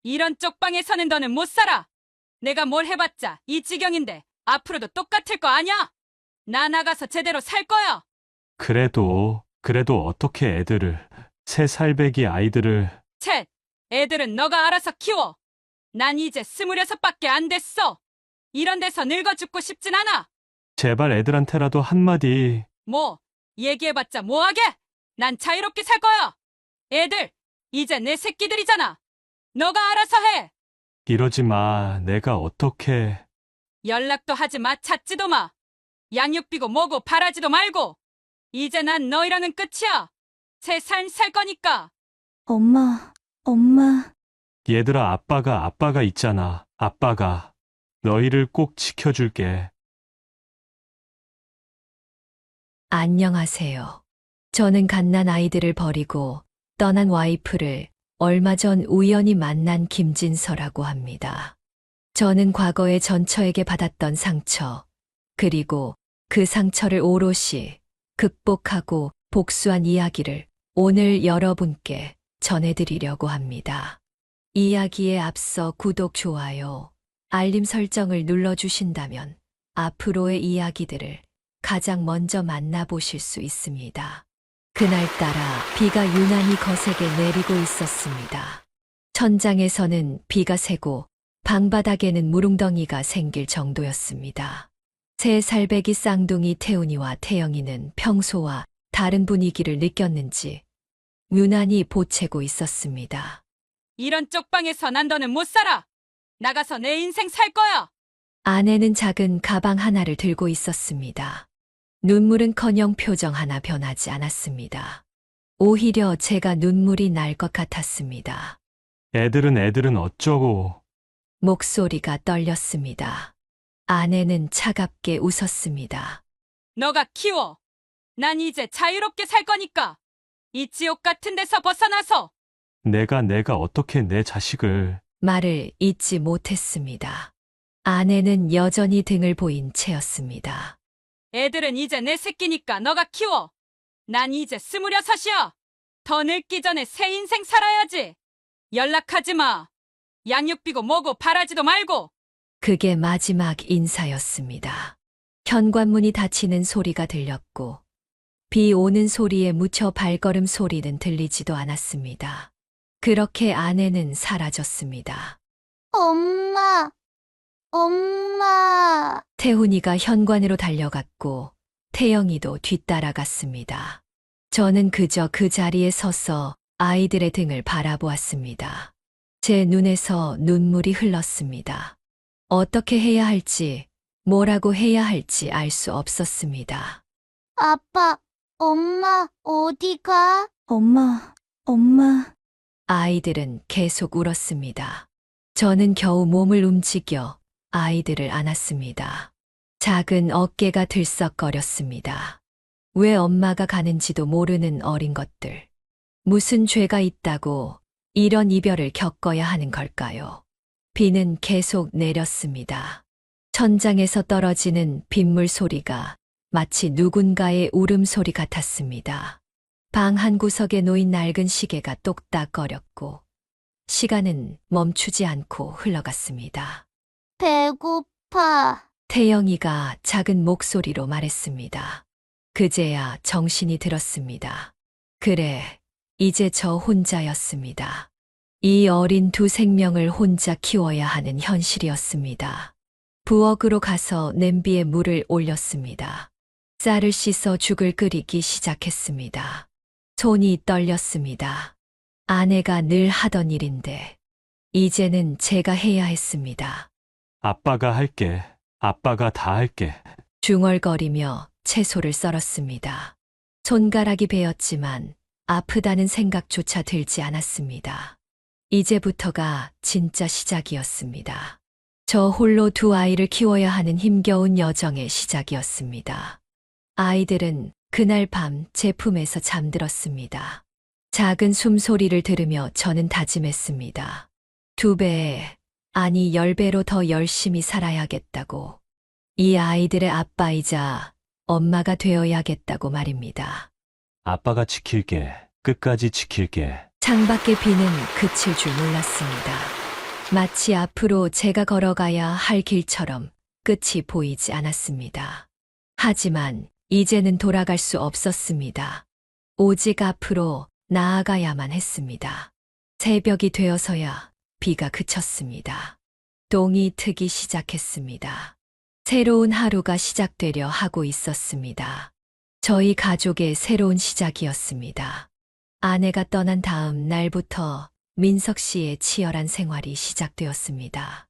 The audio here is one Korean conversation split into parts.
이런 쪽방에 사는 너는 못 살아. 내가 뭘 해봤자 이 지경인데 앞으로도 똑같을 거 아냐? 나 나가서 제대로 살 거야. 그래도 어떻게 애들을, 세 살배기 아이들을, 쳇, 애들은 너가 알아서 키워. 난 이제 26밖에 안 됐어. 이런 데서 늙어 죽고 싶진 않아. 제발 애들한테라도 한마디. 뭐, 얘기해봤자 뭐하게? 난 자유롭게 살 거야. 애들, 이제 내 새끼들이잖아. 너가 알아서 해. 이러지 마. 내가 어떻게. 연락도 하지 마, 찾지도 마. 양육비고 뭐고 바라지도 말고. 이제 난 너희랑은 끝이야. 새 삶 살 거니까. 엄마. 얘들아, 아빠가 있잖아. 아빠가. 너희를 꼭 지켜줄게. 안녕하세요. 저는 갓난 아이들을 버리고 떠난 와이프를 얼마 전 우연히 만난 김진서라고 합니다. 저는 과거에 전처에게 받았던 상처, 그리고 그 상처를 오롯이 극복하고 복수한 이야기를 오늘 여러분께 전해드리려고 합니다. 이야기에 앞서 구독, 좋아요, 알림 설정을 눌러주신다면 앞으로의 이야기들을 가장 먼저 만나보실 수 있습니다. 그날따라 비가 유난히 거세게 내리고 있었습니다. 천장에서는 비가 새고 방바닥에는 물웅덩이가 생길 정도였습니다. 세 살배기 쌍둥이 태훈이와 태영이는 평소와 다른 분위기를 느꼈는지 유난히 보채고 있었습니다. 이런 쪽방에서 난 더는 못 살아. 나가서 내 인생 살 거야. 아내는 작은 가방 하나를 들고 있었습니다. 눈물은커녕 표정 하나 변하지 않았습니다. 오히려 제가 눈물이 날 것 같았습니다. 애들은 어쩌고. 목소리가 떨렸습니다. 아내는 차갑게 웃었습니다. 너가 키워. 난 이제 자유롭게 살 거니까. 이 지옥 같은 데서 벗어나서. 내가 어떻게 내 자식을. 말을 잇지 못했습니다. 아내는 여전히 등을 보인 채였습니다. 애들은 이제 내 새끼니까 너가 키워. 난 이제 26이야. 더 늙기 전에 새 인생 살아야지. 연락하지 마. 양육비고 뭐고 바라지도 말고. 그게 마지막 인사였습니다. 현관문이 닫히는 소리가 들렸고 비 오는 소리에 묻혀 발걸음 소리는 들리지도 않았습니다. 그렇게 아내는 사라졌습니다. 엄마. 태훈이가 현관으로 달려갔고 태영이도 뒤따라갔습니다. 저는 그저 그 자리에 서서 아이들의 등을 바라보았습니다. 제 눈에서 눈물이 흘렀습니다. 어떻게 해야 할지, 뭐라고 해야 할지 알 수 없었습니다. 아빠, 엄마, 어디가? 엄마. 아이들은 계속 울었습니다. 저는 겨우 몸을 움직여 아이들을 안았습니다. 작은 어깨가 들썩거렸습니다. 왜 엄마가 가는지도 모르는 어린 것들. 무슨 죄가 있다고 이런 이별을 겪어야 하는 걸까요? 비는 계속 내렸습니다. 천장에서 떨어지는 빗물 소리가 마치 누군가의 울음소리 같았습니다. 방 한 구석에 놓인 낡은 시계가 똑딱거렸고 시간은 멈추지 않고 흘러갔습니다. 배고파. 태영이가 작은 목소리로 말했습니다. 그제야 정신이 들었습니다. 그래, 이제 저 혼자였습니다. 이 어린 두 생명을 혼자 키워야 하는 현실이었습니다. 부엌으로 가서 냄비에 물을 올렸습니다. 쌀을 씻어 죽을 끓이기 시작했습니다. 손이 떨렸습니다. 아내가 늘 하던 일인데 이제는 제가 해야 했습니다. 아빠가 할게. 아빠가 다 할게. 중얼거리며 채소를 썰었습니다. 손가락이 베었지만 아프다는 생각조차 들지 않았습니다. 이제부터가 진짜 시작이었습니다. 저 홀로 두 아이를 키워야 하는 힘겨운 여정의 시작이었습니다. 아이들은 그날 밤 제 품에서 잠들었습니다. 작은 숨소리를 들으며 저는 다짐했습니다. 2배, 아니 10배로 더 열심히 살아야겠다고. 이 아이들의 아빠이자 엄마가 되어야겠다고 말입니다. 아빠가 지킬게. 끝까지 지킬게. 창밖의 비는 그칠 줄 몰랐습니다. 마치 앞으로 제가 걸어가야 할 길처럼 끝이 보이지 않았습니다. 하지만 이제는 돌아갈 수 없었습니다. 오직 앞으로 나아가야만 했습니다. 새벽이 되어서야 비가 그쳤습니다. 동이 트기 시작했습니다. 새로운 하루가 시작되려 하고 있었습니다. 저희 가족의 새로운 시작이었습니다. 아내가 떠난 다음 날부터 민석 씨의 치열한 생활이 시작되었습니다.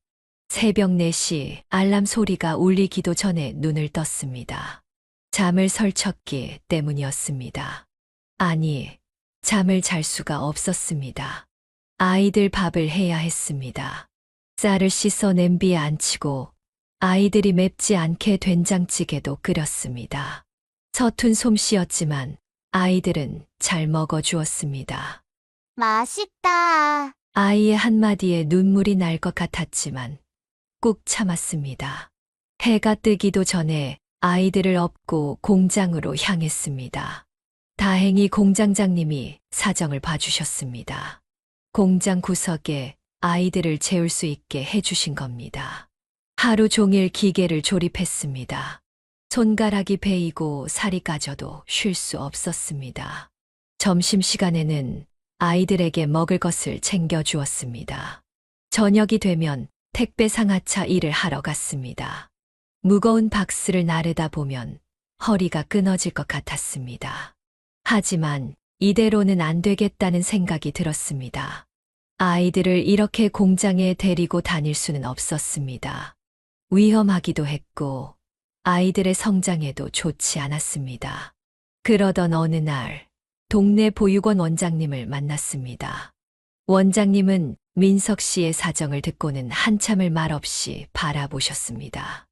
새벽 4시 알람 소리가 울리기도 전에 눈을 떴습니다. 잠을 설쳤기 때문이었습니다. 아니, 잠을 잘 수가 없었습니다. 아이들 밥을 해야 했습니다. 쌀을 씻어 냄비에 안치고 아이들이 맵지 않게 된장찌개도 끓였습니다. 서툰 솜씨였지만 아이들은 잘 먹어주었습니다. 맛있다. 아이의 한마디에 눈물이 날 것 같았지만 꾹 참았습니다. 해가 뜨기도 전에 아이들을 업고 공장으로 향했습니다. 다행히 공장장님이 사정을 봐주셨습니다. 공장 구석에 아이들을 재울 수 있게 해주신 겁니다. 하루 종일 기계를 조립했습니다. 손가락이 베이고 살이 까져도 쉴 수 없었습니다. 점심시간에는 아이들에게 먹을 것을 챙겨주었습니다. 저녁이 되면 택배 상하차 일을 하러 갔습니다. 무거운 박스를 나르다 보면 허리가 끊어질 것 같았습니다. 하지만 이대로는 안 되겠다는 생각이 들었습니다. 아이들을 이렇게 공장에 데리고 다닐 수는 없었습니다. 위험하기도 했고 아이들의 성장에도 좋지 않았습니다. 그러던 어느 날 동네 보육원 원장님을 만났습니다. 원장님은 민석 씨의 사정을 듣고는 한참을 말없이 바라보셨습니다.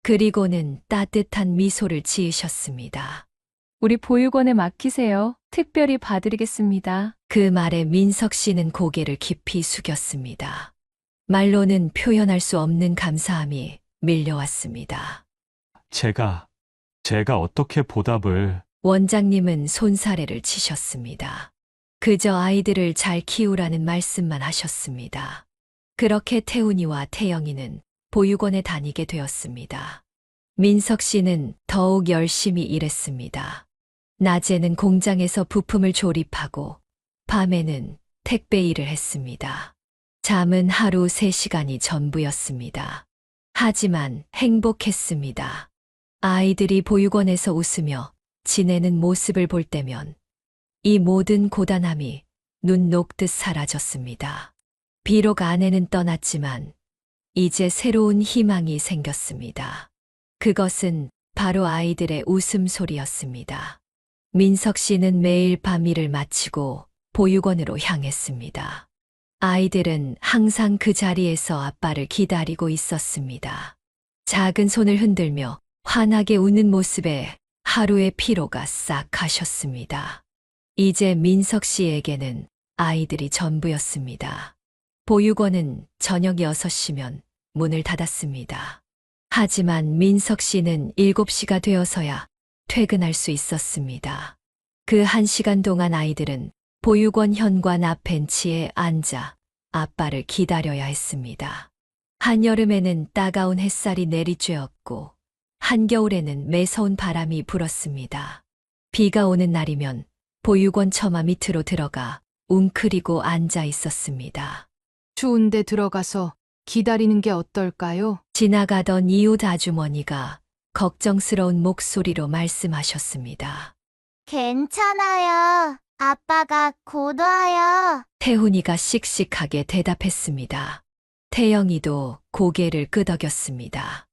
그리고는 따뜻한 미소를 지으셨습니다. 우리 보육원에 맡기세요. 특별히 봐드리겠습니다. 그 말에 민석 씨는 고개를 깊이 숙였습니다. 말로는 표현할 수 없는 감사함이 밀려왔습니다. 제가 어떻게 보답을... 원장님은 손사래를 치셨습니다. 그저 아이들을 잘 키우라는 말씀만 하셨습니다. 그렇게 태훈이와 태영이는 보육원에 다니게 되었습니다. 민석 씨는 더욱 열심히 일했습니다. 낮에는 공장에서 부품을 조립하고 밤에는 택배 일을 했습니다. 잠은 하루 3시간이 전부였습니다. 하지만 행복했습니다. 아이들이 보육원에서 웃으며 지내는 모습을 볼 때면 이 모든 고단함이 눈 녹듯 사라졌습니다. 비록 아내는 떠났지만 이제 새로운 희망이 생겼습니다. 그것은 바로 아이들의 웃음소리였습니다. 민석 씨는 매일 밤 일을 마치고 보육원으로 향했습니다. 아이들은 항상 그 자리에서 아빠를 기다리고 있었습니다. 작은 손을 흔들며 환하게 웃는 모습에 하루의 피로가 싹 가셨습니다. 이제 민석 씨에게는 아이들이 전부였습니다. 보육원은 저녁 6시면 문을 닫았습니다. 하지만 민석 씨는 7시가 되어서야 퇴근할 수 있었습니다. 그 1시간 동안 아이들은 보육원 현관 앞 벤치에 앉아 아빠를 기다려야 했습니다. 한여름에는 따가운 햇살이 내리쬐었고 한겨울에는 매서운 바람이 불었습니다. 비가 오는 날이면 보육원 처마 밑으로 들어가 웅크리고 앉아 있었습니다. 추운데 들어가서 기다리는 게 어떨까요? 지나가던 이웃 아주머니가 걱정스러운 목소리로 말씀하셨습니다. 괜찮아요. 아빠가 곧 와요. 태훈이가 씩씩하게 대답했습니다. 태영이도 고개를 끄덕였습니다.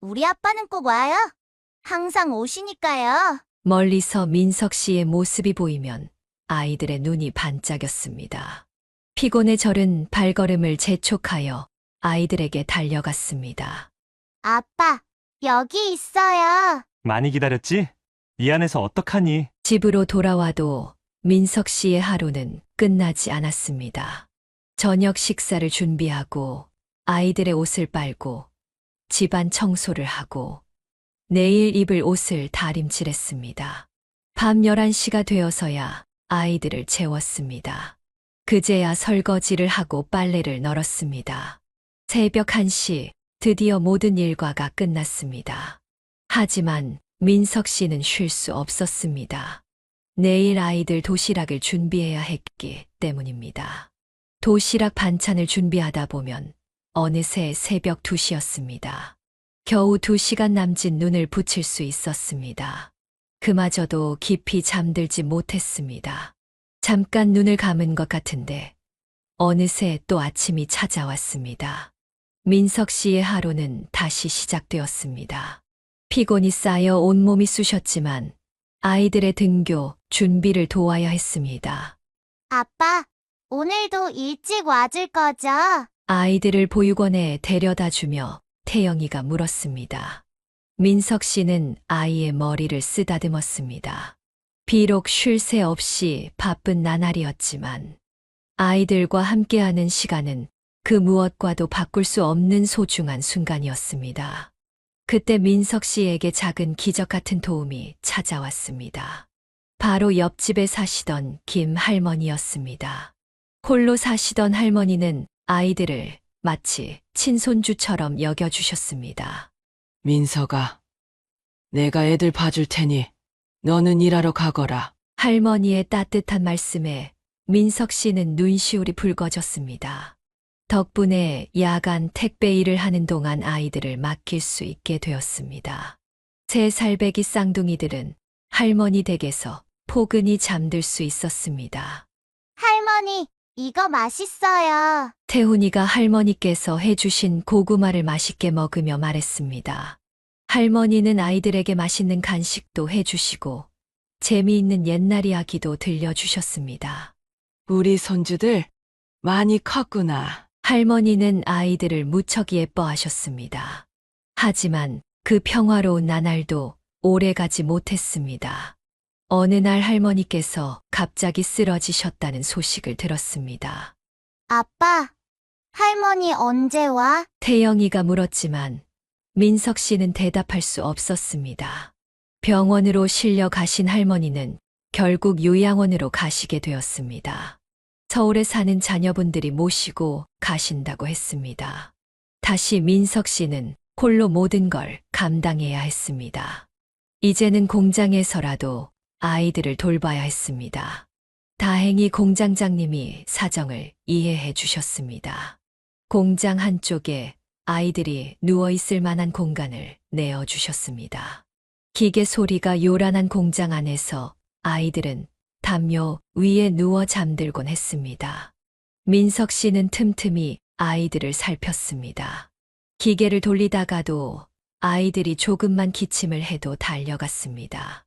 우리 아빠는 꼭 와요. 항상 오시니까요. 멀리서 민석 씨의 모습이 보이면 아이들의 눈이 반짝였습니다. 피곤에 절은 발걸음을 재촉하여 아이들에게 달려갔습니다. 아빠, 여기 있어요. 많이 기다렸지? 이 안에서 어떡하니? 집으로 돌아와도 민석 씨의 하루는 끝나지 않았습니다. 저녁 식사를 준비하고 아이들의 옷을 빨고 집안 청소를 하고 내일 입을 옷을 다림질했습니다. 밤 11시가 되어서야 아이들을 재웠습니다. 그제야 설거지를 하고 빨래를 널었습니다. 새벽 1시 드디어 모든 일과가 끝났습니다. 하지만 민석 씨는 쉴 수 없었습니다. 내일 아이들 도시락을 준비해야 했기 때문입니다. 도시락 반찬을 준비하다 보면 어느새 새벽 2시였습니다. 겨우 2시간 남짓 눈을 붙일 수 있었습니다. 그마저도 깊이 잠들지 못했습니다. 잠깐 눈을 감은 것 같은데 어느새 또 아침이 찾아왔습니다. 민석 씨의 하루는 다시 시작되었습니다. 피곤이 쌓여 온몸이 쑤셨지만 아이들의 등교 준비를 도와야 했습니다. 아빠, 오늘도 일찍 와줄 거죠? 아이들을 보육원에 데려다 주며 태영이가 물었습니다. 민석 씨는 아이의 머리를 쓰다듬었습니다. 비록 쉴 새 없이 바쁜 나날이었지만 아이들과 함께하는 시간은 그 무엇과도 바꿀 수 없는 소중한 순간이었습니다. 그때 민석 씨에게 작은 기적 같은 도움이 찾아왔습니다. 바로 옆집에 사시던 김 할머니였습니다. 홀로 사시던 할머니는 아이들을 마치 친손주처럼 여겨주셨습니다. 민석아, 내가 애들 봐줄 테니 너는 일하러 가거라. 할머니의 따뜻한 말씀에 민석 씨는 눈시울이 붉어졌습니다. 덕분에 야간 택배 일을 하는 동안 아이들을 맡길 수 있게 되었습니다. 3살배기 쌍둥이들은 할머니 댁에서 포근히 잠들 수 있었습니다. 할머니, 이거 맛있어요. 태훈이가 할머니께서 해주신 고구마를 맛있게 먹으며 말했습니다. 할머니는 아이들에게 맛있는 간식도 해주시고 재미있는 옛날 이야기도 들려주셨습니다. 우리 손주들 많이 컸구나. 할머니는 아이들을 무척 예뻐하셨습니다. 하지만 그 평화로운 나날도 오래가지 못했습니다. 어느 날 할머니께서 갑자기 쓰러지셨다는 소식을 들었습니다. 아빠, 할머니 언제 와? 태영이가 물었지만 민석 씨는 대답할 수 없었습니다. 병원으로 실려 가신 할머니는 결국 요양원으로 가시게 되었습니다. 서울에 사는 자녀분들이 모시고 가신다고 했습니다. 다시 민석 씨는 홀로 모든 걸 감당해야 했습니다. 이제는 공장에서라도 아이들을 돌봐야 했습니다. 다행히 공장장님이 사정을 이해해 주셨습니다. 공장 한쪽에 아이들이 누워있을 만한 공간을 내어주셨습니다. 기계 소리가 요란한 공장 안에서 아이들은 담요 위에 누워 잠들곤 했습니다. 민석 씨는 틈틈이 아이들을 살폈습니다. 기계를 돌리다가도 아이들이 조금만 기침을 해도 달려갔습니다.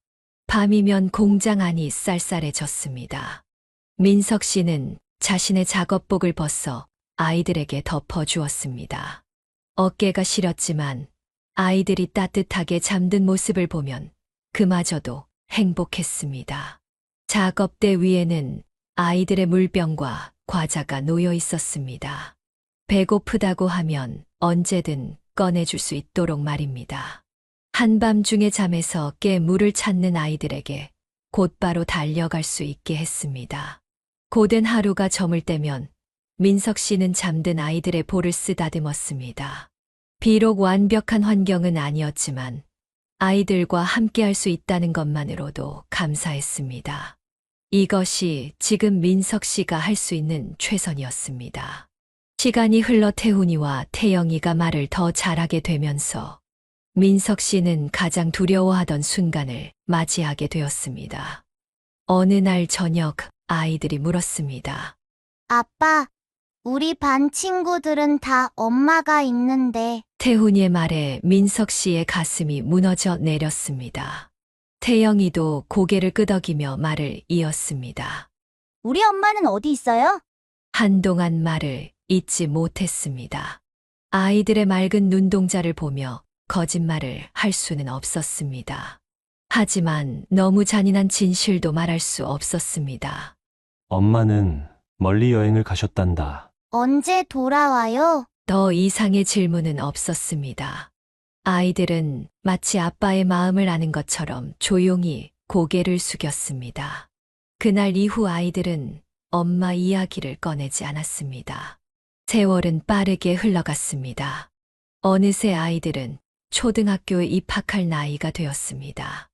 밤이면 공장 안이 쌀쌀해졌습니다. 민석 씨는 자신의 작업복을 벗어 아이들에게 덮어주었습니다. 어깨가 시렸지만 아이들이 따뜻하게 잠든 모습을 보면 그마저도 행복했습니다. 작업대 위에는 아이들의 물병과 과자가 놓여 있었습니다. 배고프다고 하면 언제든 꺼내줄 수 있도록 말입니다. 한밤중에 잠에서 깨 물을 찾는 아이들에게 곧바로 달려갈 수 있게 했습니다. 고된 하루가 저물 때면 민석 씨는 잠든 아이들의 볼을 쓰다듬었습니다. 비록 완벽한 환경은 아니었지만 아이들과 함께할 수 있다는 것만으로도 감사했습니다. 이것이 지금 민석 씨가 할 수 있는 최선이었습니다. 시간이 흘러 태훈이와 태영이가 말을 더 잘하게 되면서 민석 씨는 가장 두려워하던 순간을 맞이하게 되었습니다. 어느 날 저녁 아이들이 물었습니다. 아빠, 우리 반 친구들은 다 엄마가 있는데 태훈이의 말에 민석 씨의 가슴이 무너져 내렸습니다. 태영이도 고개를 끄덕이며 말을 이었습니다. 우리 엄마는 어디 있어요? 한동안 말을 잇지 못했습니다. 아이들의 맑은 눈동자를 보며 거짓말을 할 수는 없었습니다. 하지만 너무 잔인한 진실도 말할 수 없었습니다. 엄마는 멀리 여행을 가셨단다. 언제 돌아와요? 더 이상의 질문은 없었습니다. 아이들은 마치 아빠의 마음을 아는 것처럼 조용히 고개를 숙였습니다. 그날 이후 아이들은 엄마 이야기를 꺼내지 않았습니다. 세월은 빠르게 흘러갔습니다. 어느새 아이들은 초등학교에 입학할 나이가 되었습니다.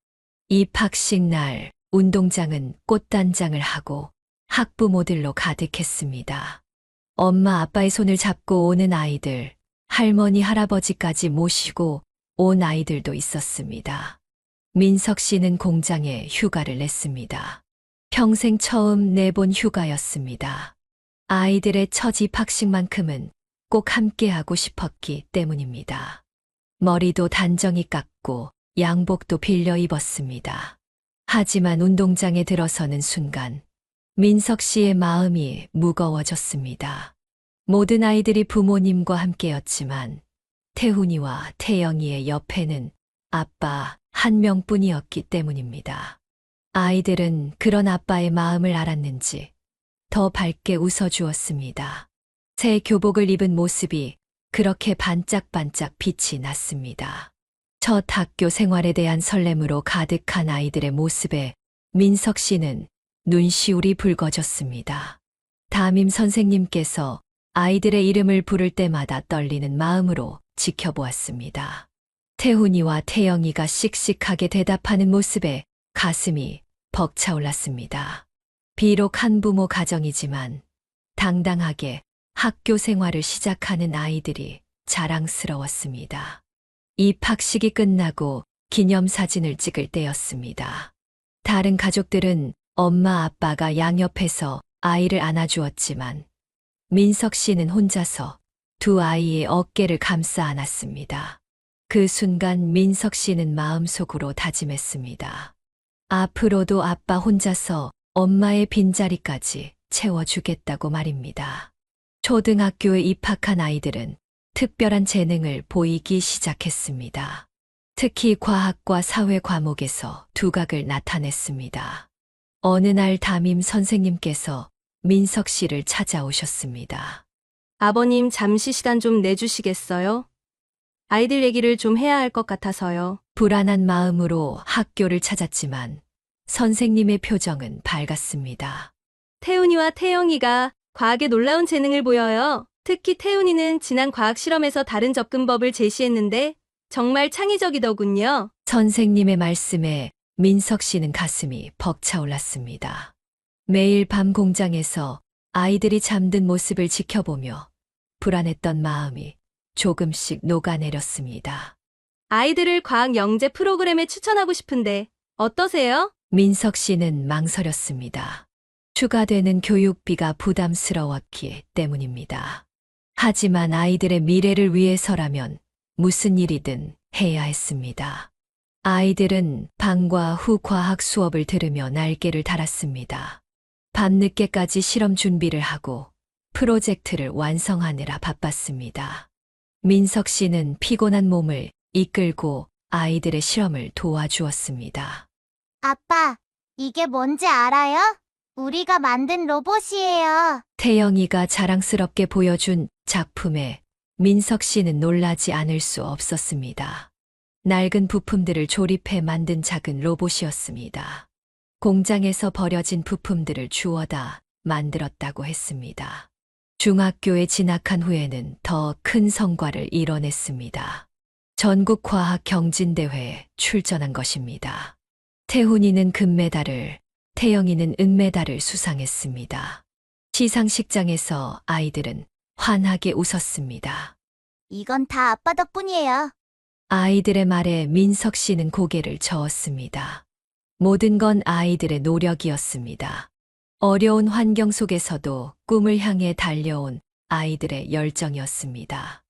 입학식 날 운동장은 꽃단장을 하고 학부모들로 가득했습니다. 엄마 아빠의 손을 잡고 오는 아이들, 할머니 할아버지까지 모시고 온 아이들도 있었습니다. 민석 씨는 공장에 휴가를 냈습니다. 평생 처음 내본 휴가였습니다. 아이들의 첫 입학식만큼은 꼭 함께하고 싶었기 때문입니다. 머리도 단정히 깎고 양복도 빌려 입었습니다. 하지만 운동장에 들어서는 순간 민석 씨의 마음이 무거워졌습니다. 모든 아이들이 부모님과 함께였지만 태훈이와 태영이의 옆에는 아빠 한 명뿐이었기 때문입니다. 아이들은 그런 아빠의 마음을 알았는지 더 밝게 웃어주었습니다. 새 교복을 입은 모습이 그렇게 반짝반짝 빛이 났습니다. 첫 학교 생활에 대한 설렘으로 가득한 아이들의 모습에 민석 씨는 눈시울이 붉어졌습니다. 담임 선생님께서 아이들의 이름을 부를 때마다 떨리는 마음으로 지켜보았습니다. 태훈이와 태영이가 씩씩하게 대답하는 모습에 가슴이 벅차올랐습니다. 비록 한부모 가정이지만 당당하게 학교 생활을 시작하는 아이들이 자랑스러웠습니다. 입학식이 끝나고 기념사진을 찍을 때였습니다. 다른 가족들은 엄마 아빠가 양옆에서 아이를 안아주었지만 민석 씨는 혼자서 두 아이의 어깨를 감싸 안았습니다. 그 순간 민석 씨는 마음속으로 다짐했습니다. 앞으로도 아빠 혼자서 엄마의 빈자리까지 채워주겠다고 말입니다. 초등학교에 입학한 아이들은 특별한 재능을 보이기 시작했습니다. 특히 과학과 사회 과목에서 두각을 나타냈습니다. 어느 날 담임 선생님께서 민석 씨를 찾아오셨습니다. 아버님 잠시 시간 좀 내주시겠어요? 아이들 얘기를 좀 해야 할 것 같아서요. 불안한 마음으로 학교를 찾았지만 선생님의 표정은 밝았습니다. 태훈이와 태영이가 과학에 놀라운 재능을 보여요. 특히 태훈이는 지난 과학 실험에서 다른 접근법을 제시했는데 정말 창의적이더군요. 선생님의 말씀에 민석 씨는 가슴이 벅차올랐습니다. 매일 밤 공장에서 아이들이 잠든 모습을 지켜보며 불안했던 마음이 조금씩 녹아내렸습니다. 아이들을 과학 영재 프로그램에 추천하고 싶은데 어떠세요? 민석 씨는 망설였습니다. 추가되는 교육비가 부담스러웠기 때문입니다. 하지만 아이들의 미래를 위해서라면 무슨 일이든 해야 했습니다. 아이들은 방과 후 과학 수업을 들으며 날개를 달았습니다. 밤늦게까지 실험 준비를 하고 프로젝트를 완성하느라 바빴습니다. 민석 씨는 피곤한 몸을 이끌고 아이들의 실험을 도와주었습니다. 아빠, 이게 뭔지 알아요? 우리가 만든 로봇이에요. 태영이가 자랑스럽게 보여준 작품에 민석 씨는 놀라지 않을 수 없었습니다. 낡은 부품들을 조립해 만든 작은 로봇이었습니다. 공장에서 버려진 부품들을 주워다 만들었다고 했습니다. 중학교에 진학한 후에는 더 큰 성과를 이뤄냈습니다. 전국 과학 경진대회에 출전한 것입니다. 태훈이는 금메달을, 태영이는 은메달을 수상했습니다. 시상식장에서 아이들은 환하게 웃었습니다. 이건 다 아빠 덕분이에요. 아이들의 말에 민석 씨는 고개를 저었습니다. 모든 건 아이들의 노력이었습니다. 어려운 환경 속에서도 꿈을 향해 달려온 아이들의 열정이었습니다.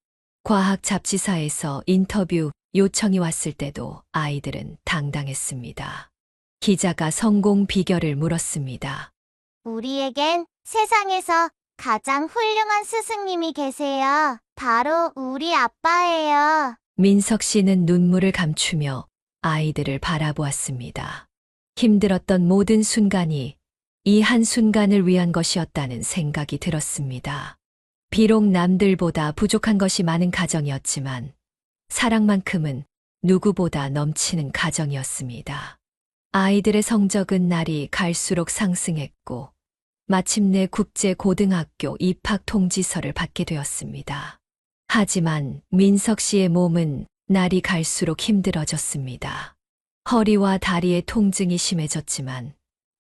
과학 잡지사에서 인터뷰 요청이 왔을 때도 아이들은 당당했습니다. 기자가 성공 비결을 물었습니다. 우리에겐 세상에서 가장 훌륭한 스승님이 계세요. 바로 우리 아빠예요. 민석 씨는 눈물을 감추며 아이들을 바라보았습니다. 힘들었던 모든 순간이 이 한순간을 위한 것이었다는 생각이 들었습니다. 비록 남들보다 부족한 것이 많은 가정이었지만 사랑만큼은 누구보다 넘치는 가정이었습니다. 아이들의 성적은 날이 갈수록 상승했고 마침내 국제고등학교 입학 통지서를 받게 되었습니다. 하지만 민석 씨의 몸은 날이 갈수록 힘들어졌습니다. 허리와 다리의 통증이 심해졌지만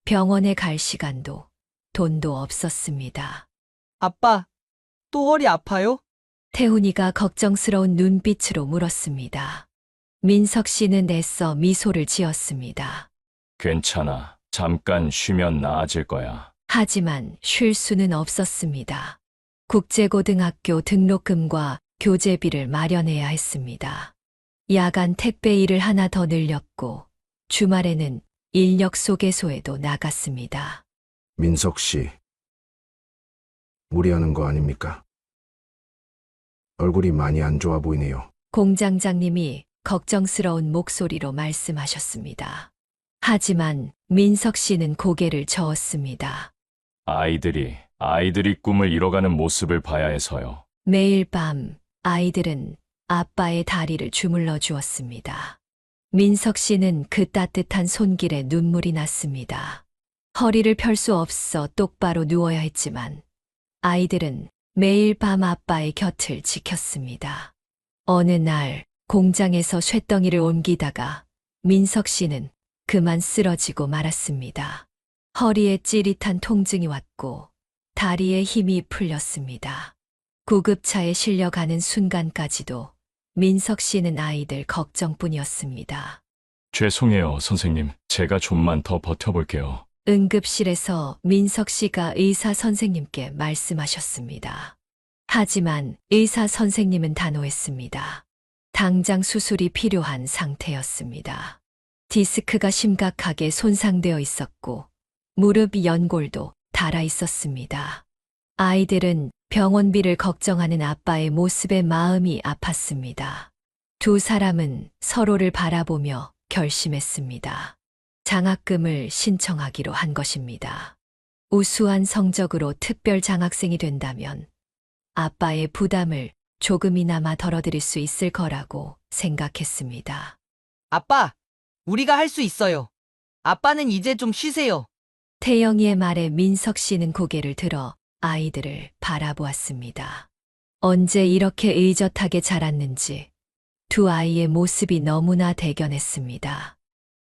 병원에 갈 시간도 돈도 없었습니다. 아빠, 또 허리 아파요? 태훈이가 걱정스러운 눈빛으로 물었습니다. 민석 씨는 애써 미소를 지었습니다. 괜찮아. 잠깐 쉬면 나아질 거야. 하지만 쉴 수는 없었습니다. 국제고등학교 등록금과 교재비를 마련해야 했습니다. 야간 택배 일을 하나 더 늘렸고 주말에는 인력 소개소에도 나갔습니다. 민석 씨, 무리하는 거 아닙니까? 얼굴이 많이 안 좋아 보이네요. 공장장님이 걱정스러운 목소리로 말씀하셨습니다. 하지만 민석 씨는 고개를 저었습니다. 아이들이 꿈을 이뤄가는 모습을 봐야 해서요. 매일 밤 아이들은 아빠의 다리를 주물러 주었습니다. 민석 씨는 그 따뜻한 손길에 눈물이 났습니다. 허리를 펼 수 없어 똑바로 누워야 했지만 아이들은 매일 밤 아빠의 곁을 지켰습니다. 어느 날 공장에서 쇳덩이를 옮기다가 민석 씨는 그만 쓰러지고 말았습니다. 허리에 찌릿한 통증이 왔고 다리에 힘이 풀렸습니다. 구급차에 실려가는 순간까지도 민석 씨는 아이들 걱정뿐이었습니다. 죄송해요, 선생님. 제가 좀만 더 버텨볼게요. 응급실에서 민석 씨가 의사 선생님께 말씀하셨습니다. 하지만 의사 선생님은 단호했습니다. 당장 수술이 필요한 상태였습니다. 디스크가 심각하게 손상되어 있었고 무릎 연골도 닳아 있었습니다. 아이들은 병원비를 걱정하는 아빠의 모습에 마음이 아팠습니다. 두 사람은 서로를 바라보며 결심했습니다. 장학금을 신청하기로 한 것입니다. 우수한 성적으로 특별 장학생이 된다면 아빠의 부담을 조금이나마 덜어드릴 수 있을 거라고 생각했습니다. 아빠, 우리가 할 수 있어요. 아빠는 이제 좀 쉬세요. 태영이의 말에 민석 씨는 고개를 들어 아이들을 바라보았습니다. 언제 이렇게 의젓하게 자랐는지 두 아이의 모습이 너무나 대견했습니다.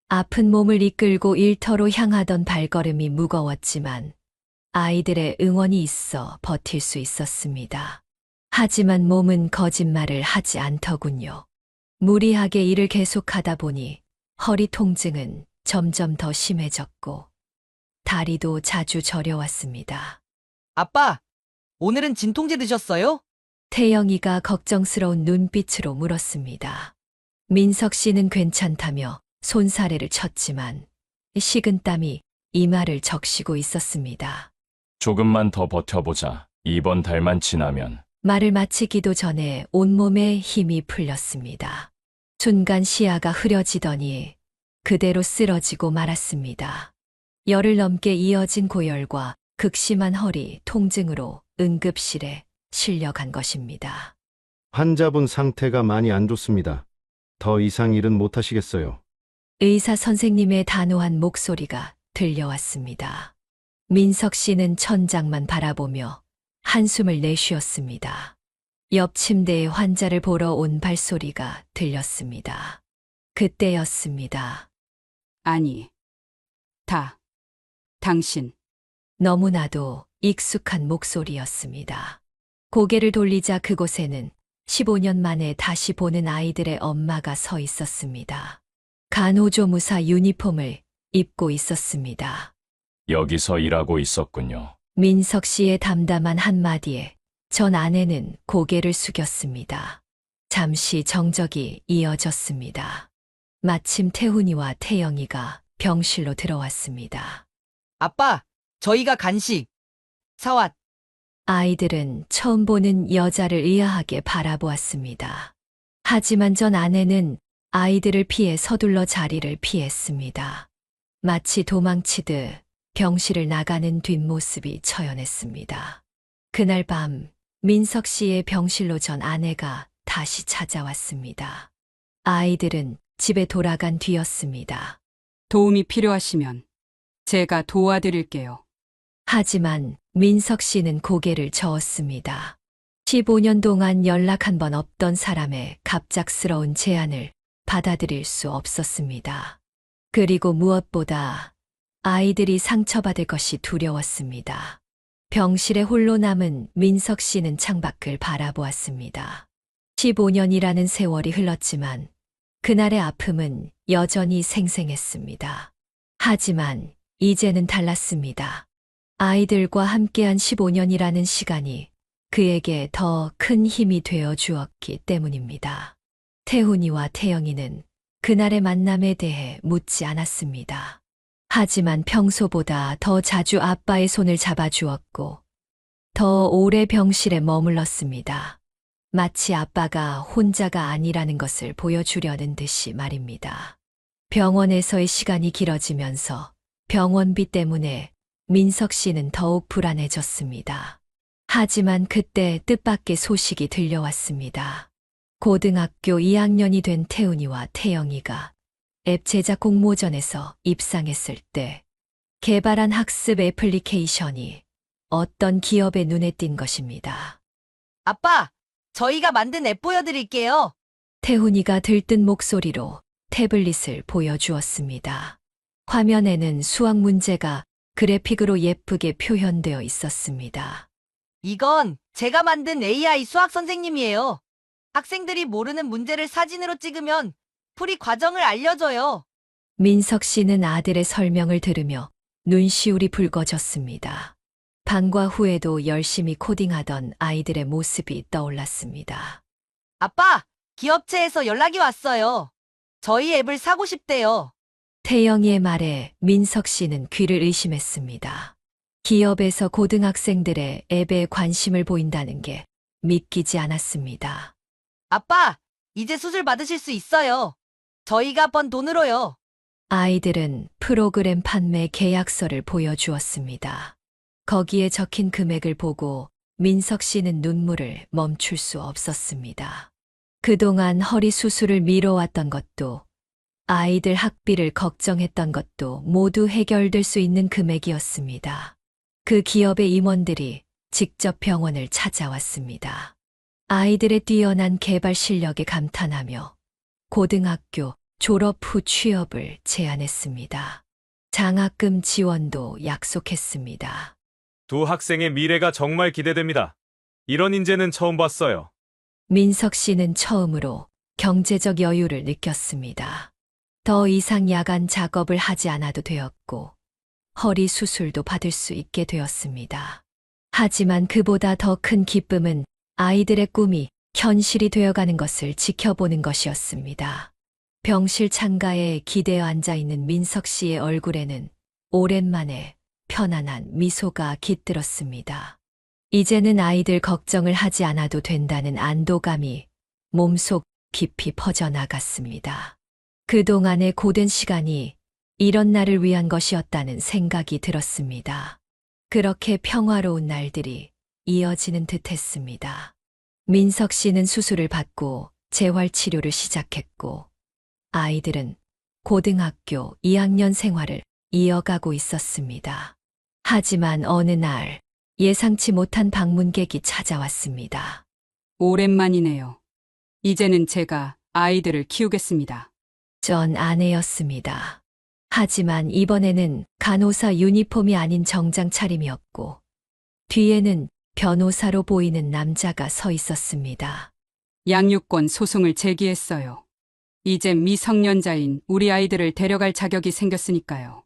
아픈 몸을 이끌고 일터로 향하던 발걸음이 무거웠지만 아이들의 응원이 있어 버틸 수 있었습니다. 하지만 몸은 거짓말을 하지 않더군요. 무리하게 일을 계속하다 보니 허리 통증은 점점 더 심해졌고 다리도 자주 저려왔습니다. 아빠, 오늘은 진통제 드셨어요? 태영이가 걱정스러운 눈빛으로 물었습니다. 민석 씨는 괜찮다며 손사래를 쳤지만 식은땀이 이마를 적시고 있었습니다. 조금만 더 버텨보자. 이번 달만 지나면. 말을 마치기도 전에 온몸에 힘이 풀렸습니다. 순간 시야가 흐려지더니 그대로 쓰러지고 말았습니다. 열흘 넘게 이어진 고열과 극심한 허리 통증으로 응급실에 실려간 것입니다. 환자분 상태가 많이 안 좋습니다. 더 이상 일은 못 하시겠어요. 의사 선생님의 단호한 목소리가 들려왔습니다. 민석 씨는 천장만 바라보며 한숨을 내쉬었습니다. 옆 침대에 환자를 보러 온 발소리가 들렸습니다. 그때였습니다. 아니, 당신. 너무나도 익숙한 목소리였습니다. 고개를 돌리자 그곳에는 15년 만에 다시 보는 아이들의 엄마가 서 있었습니다. 간호조무사 유니폼을 입고 있었습니다. 여기서 일하고 있었군요. 민석 씨의 담담한 한마디에 전 아내는 고개를 숙였습니다. 잠시 정적이 이어졌습니다. 마침 태훈이와 태영이가 병실로 들어왔습니다. 아빠, 저희가 간식 사왔. 아이들은 처음 보는 여자를 의아하게 바라보았습니다. 하지만 전 아내는 아이들을 피해 서둘러 자리를 피했습니다. 마치 도망치듯 병실을 나가는 뒷모습이 처연했습니다. 그날 밤 민석 씨의 병실로 전 아내가 다시 찾아왔습니다. 아이들은 집에 돌아간 뒤였습니다. 도움이 필요하시면 제가 도와드릴게요. 하지만 민석 씨는 고개를 저었습니다. 15년 동안 연락 한 번 없던 사람의 갑작스러운 제안을 받아들일 수 없었습니다. 그리고 무엇보다 아이들이 상처받을 것이 두려웠습니다. 병실에 홀로 남은 민석 씨는 창밖을 바라보았습니다. 15년이라는 세월이 흘렀지만 그날의 아픔은 여전히 생생했습니다. 하지만 이제는 달랐습니다. 아이들과 함께한 15년이라는 시간이 그에게 더 큰 힘이 되어 주었기 때문입니다. 태훈이와 태영이는 그날의 만남에 대해 묻지 않았습니다. 하지만 평소보다 더 자주 아빠의 손을 잡아주었고 더 오래 병실에 머물렀습니다. 마치 아빠가 혼자가 아니라는 것을 보여주려는 듯이 말입니다. 병원에서의 시간이 길어지면서 병원비 때문에 민석 씨는 더욱 불안해졌습니다. 하지만 그때 뜻밖의 소식이 들려왔습니다. 고등학교 2학년이 된 태훈이와 태영이가 앱 제작 공모전에서 입상했을 때 개발한 학습 애플리케이션이 어떤 기업의 눈에 띈 것입니다. 아빠, 저희가 만든 앱 보여드릴게요. 태훈이가 들뜬 목소리로 태블릿을 보여주었습니다. 화면에는 수학 문제가 그래픽으로 예쁘게 표현되어 있었습니다. 이건 제가 만든 AI 수학 선생님이에요. 학생들이 모르는 문제를 사진으로 찍으면 풀이 과정을 알려줘요. 민석 씨는 아들의 설명을 들으며 눈시울이 붉어졌습니다. 방과 후에도 열심히 코딩하던 아이들의 모습이 떠올랐습니다. 아빠, 기업체에서 연락이 왔어요. 저희 앱을 사고 싶대요. 태영이의 말에 민석 씨는 귀를 의심했습니다. 기업에서 고등학생들의 앱에 관심을 보인다는 게 믿기지 않았습니다. 아빠, 이제 수술 받으실 수 있어요. 저희가 번 돈으로요. 아이들은 프로그램 판매 계약서를 보여주었습니다. 거기에 적힌 금액을 보고 민석 씨는 눈물을 멈출 수 없었습니다. 그동안 허리 수술을 미뤄왔던 것도 아이들 학비를 걱정했던 것도 모두 해결될 수 있는 금액이었습니다. 그 기업의 임원들이 직접 병원을 찾아왔습니다. 아이들의 뛰어난 개발 실력에 감탄하며 고등학교 졸업 후 취업을 제안했습니다. 장학금 지원도 약속했습니다. 두 학생의 미래가 정말 기대됩니다. 이런 인재는 처음 봤어요. 민석 씨는 처음으로 경제적 여유를 느꼈습니다. 더 이상 야간 작업을 하지 않아도 되었고 허리 수술도 받을 수 있게 되었습니다. 하지만 그보다 더 큰 기쁨은 아이들의 꿈이 현실이 되어가는 것을 지켜보는 것이었습니다. 병실 창가에 기대어 앉아있는 민석 씨의 얼굴에는 오랜만에 편안한 미소가 깃들었습니다. 이제는 아이들 걱정을 하지 않아도 된다는 안도감이 몸속 깊이 퍼져나갔습니다. 그동안의 고된 시간이 이런 날을 위한 것이었다는 생각이 들었습니다. 그렇게 평화로운 날들이 이어지는 듯했습니다. 민석 씨는 수술을 받고 재활치료를 시작했고 아이들은 고등학교 2학년 생활을 이어가고 있었습니다. 하지만 어느 날 예상치 못한 방문객이 찾아왔습니다. 오랜만이네요. 이제는 제가 아이들을 키우겠습니다. 전 아내였습니다. 하지만 이번에는 간호사 유니폼이 아닌 정장 차림이었고 뒤에는 변호사로 보이는 남자가 서 있었습니다. 양육권 소송을 제기했어요. 이제 미성년자인 우리 아이들을 데려갈 자격이 생겼으니까요.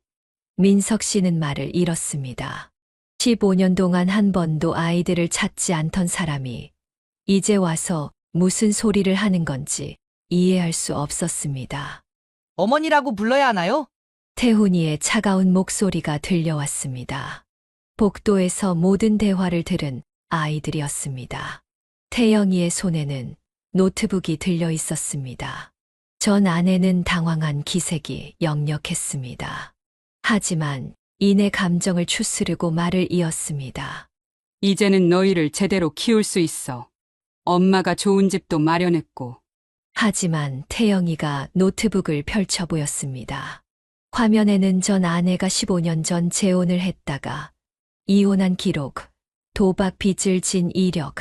민석 씨는 말을 잃었습니다. 15년 동안 한 번도 아이들을 찾지 않던 사람이 이제 와서 무슨 소리를 하는 건지 이해할 수 없었습니다. 어머니라고 불러야 하나요? 태훈이의 차가운 목소리가 들려왔습니다. 복도에서 모든 대화를 들은 아이들이었습니다. 태영이의 손에는 노트북이 들려 있었습니다. 전 아내는 당황한 기색이 역력했습니다. 하지만 이내 감정을 추스르고 말을 이었습니다. 이제는 너희를 제대로 키울 수 있어. 엄마가 좋은 집도 마련했고. 하지만 태영이가 노트북을 펼쳐 보였습니다. 화면에는 전 아내가 15년 전 재혼을 했다가 이혼한 기록, 도박 빚을 진 이력,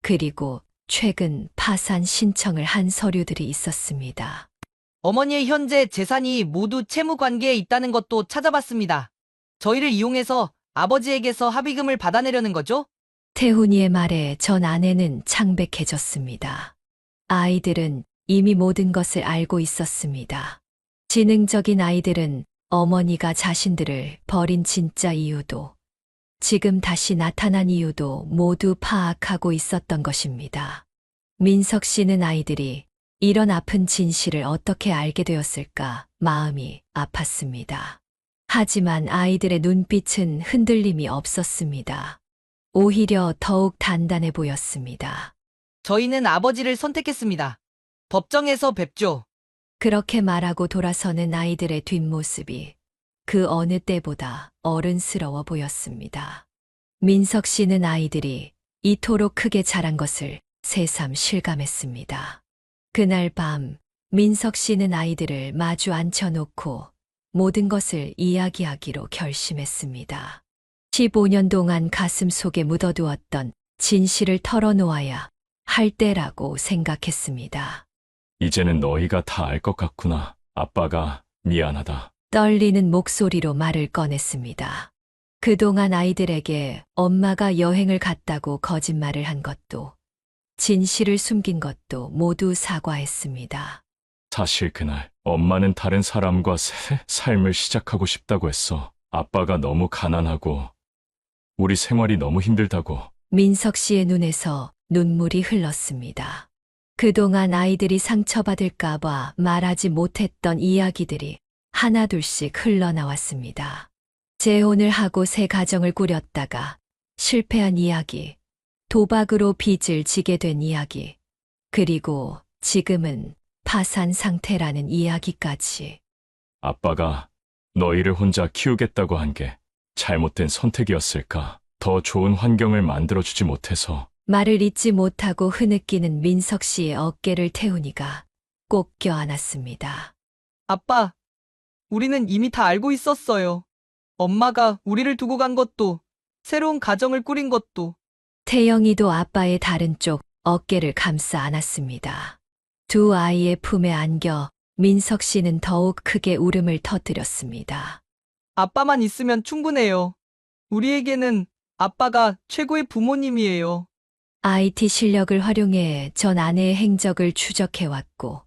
그리고 최근 파산 신청을 한 서류들이 있었습니다. 어머니의 현재 재산이 모두 채무 관계에 있다는 것도 찾아봤습니다. 저희를 이용해서 아버지에게서 합의금을 받아내려는 거죠? 태훈이의 말에 전 아내는 창백해졌습니다. 아이들은 이미 모든 것을 알고 있었습니다. 지능적인 아이들은 어머니가 자신들을 버린 진짜 이유도, 지금 다시 나타난 이유도 모두 파악하고 있었던 것입니다. 민석 씨는 아이들이 이런 아픈 진실을 어떻게 알게 되었을까 마음이 아팠습니다. 하지만 아이들의 눈빛은 흔들림이 없었습니다. 오히려 더욱 단단해 보였습니다. 저희는 아버지를 선택했습니다. 법정에서 뵙죠. 그렇게 말하고 돌아서는 아이들의 뒷모습이 그 어느 때보다 어른스러워 보였습니다. 민석 씨는 아이들이 이토록 크게 자란 것을 새삼 실감했습니다. 그날 밤 민석 씨는 아이들을 마주 앉혀놓고 모든 것을 이야기하기로 결심했습니다. 15년 동안 가슴 속에 묻어두었던 진실을 털어놓아야 할 때라고 생각했습니다. 이제는 너희가 다 알 것 같구나. 아빠가 미안하다. 떨리는 목소리로 말을 꺼냈습니다. 그동안 아이들에게 엄마가 여행을 갔다고 거짓말을 한 것도, 진실을 숨긴 것도 모두 사과했습니다. 사실 그날 엄마는 다른 사람과 새 삶을 시작하고 싶다고 했어. 아빠가 너무 가난하고 우리 생활이 너무 힘들다고. 민석 씨의 눈에서 눈물이 흘렀습니다. 그동안 아이들이 상처받을까봐 말하지 못했던 이야기들이 하나둘씩 흘러나왔습니다. 재혼을 하고 새 가정을 꾸렸다가 실패한 이야기, 도박으로 빚을 지게 된 이야기, 그리고 지금은 파산 상태라는 이야기까지. 아빠가 너희를 혼자 키우겠다고 한 게 잘못된 선택이었을까? 더 좋은 환경을 만들어주지 못해서. 말을 잇지 못하고 흐느끼는 민석 씨의 어깨를 태훈이가 꼭 껴안았습니다. 아빠, 우리는 이미 다 알고 있었어요. 엄마가 우리를 두고 간 것도, 새로운 가정을 꾸린 것도. 태영이도 아빠의 다른 쪽 어깨를 감싸 안았습니다. 두 아이의 품에 안겨 민석 씨는 더욱 크게 울음을 터뜨렸습니다. 아빠만 있으면 충분해요. 우리에게는 아빠가 최고의 부모님이에요. IT 실력을 활용해 전 아내의 행적을 추적해왔고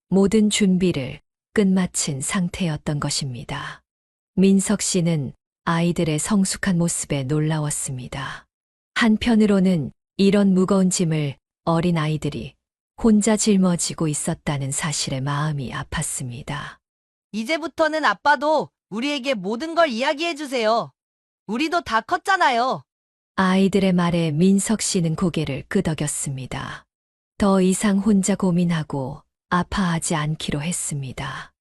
모든 준비를 끝마친 상태였던 것입니다. 민석 씨는 아이들의 성숙한 모습에 놀라웠습니다. 한편으로는 이런 무거운 짐을 어린 아이들이 혼자 짊어지고 있었다는 사실에 마음이 아팠습니다. 이제부터는 아빠도 우리에게 모든 걸 이야기해주세요. 우리도 다 컸잖아요. 아이들의 말에 민석 씨는 고개를 끄덕였습니다. 더 이상 혼자 고민하고 아파하지 않기로 했습니다.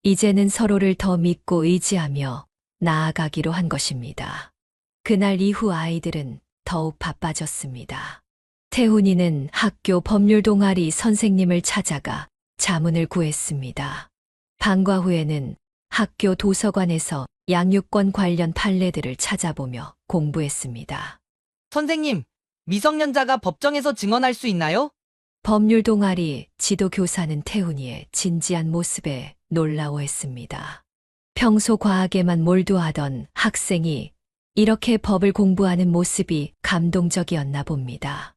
이제는 서로를 더 믿고 의지하며 나아가기로 한 것입니다. 그날 이후 아이들은 더욱 바빠졌습니다. 태훈이는 학교 법률 동아리 선생님을 찾아가 자문을 구했습니다. 방과 후에는 학교 도서관에서 양육권 관련 판례들을 찾아보며 공부했습니다. 선생님, 미성년자가 법정에서 증언할 수 있나요? 법률 동아리 지도교사는 태훈이의 진지한 모습에 놀라워했습니다. 평소 과학에만 몰두하던 학생이 이렇게 법을 공부하는 모습이 감동적이었나 봅니다.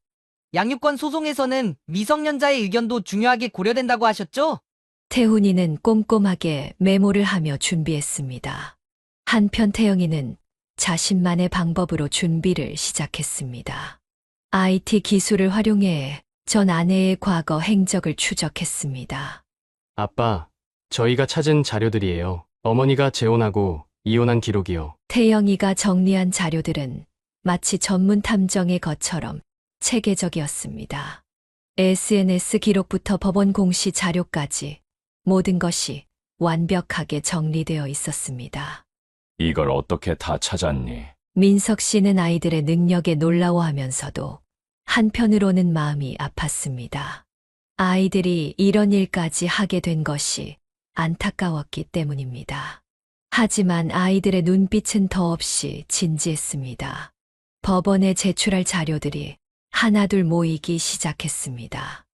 양육권 소송에서는 미성년자의 의견도 중요하게 고려된다고 하셨죠? 태훈이는 꼼꼼하게 메모를 하며 준비했습니다. 한편 태영이는 자신만의 방법으로 준비를 시작했습니다. IT 기술을 활용해 전 아내의 과거 행적을 추적했습니다. 아빠, 저희가 찾은 자료들이에요. 어머니가 재혼하고 이혼한 기록이요. 태영이가 정리한 자료들은 마치 전문 탐정의 것처럼 체계적이었습니다. SNS 기록부터 법원 공시 자료까지 모든 것이 완벽하게 정리되어 있었습니다. 이걸 어떻게 다 찾았니? 민석 씨는 아이들의 능력에 놀라워하면서도 한편으로는 마음이 아팠습니다. 아이들이 이런 일까지 하게 된 것이 안타까웠기 때문입니다. 하지만 아이들의 눈빛은 더없이 진지했습니다. 법원에 제출할 자료들이 하나둘 모이기 시작했습니다.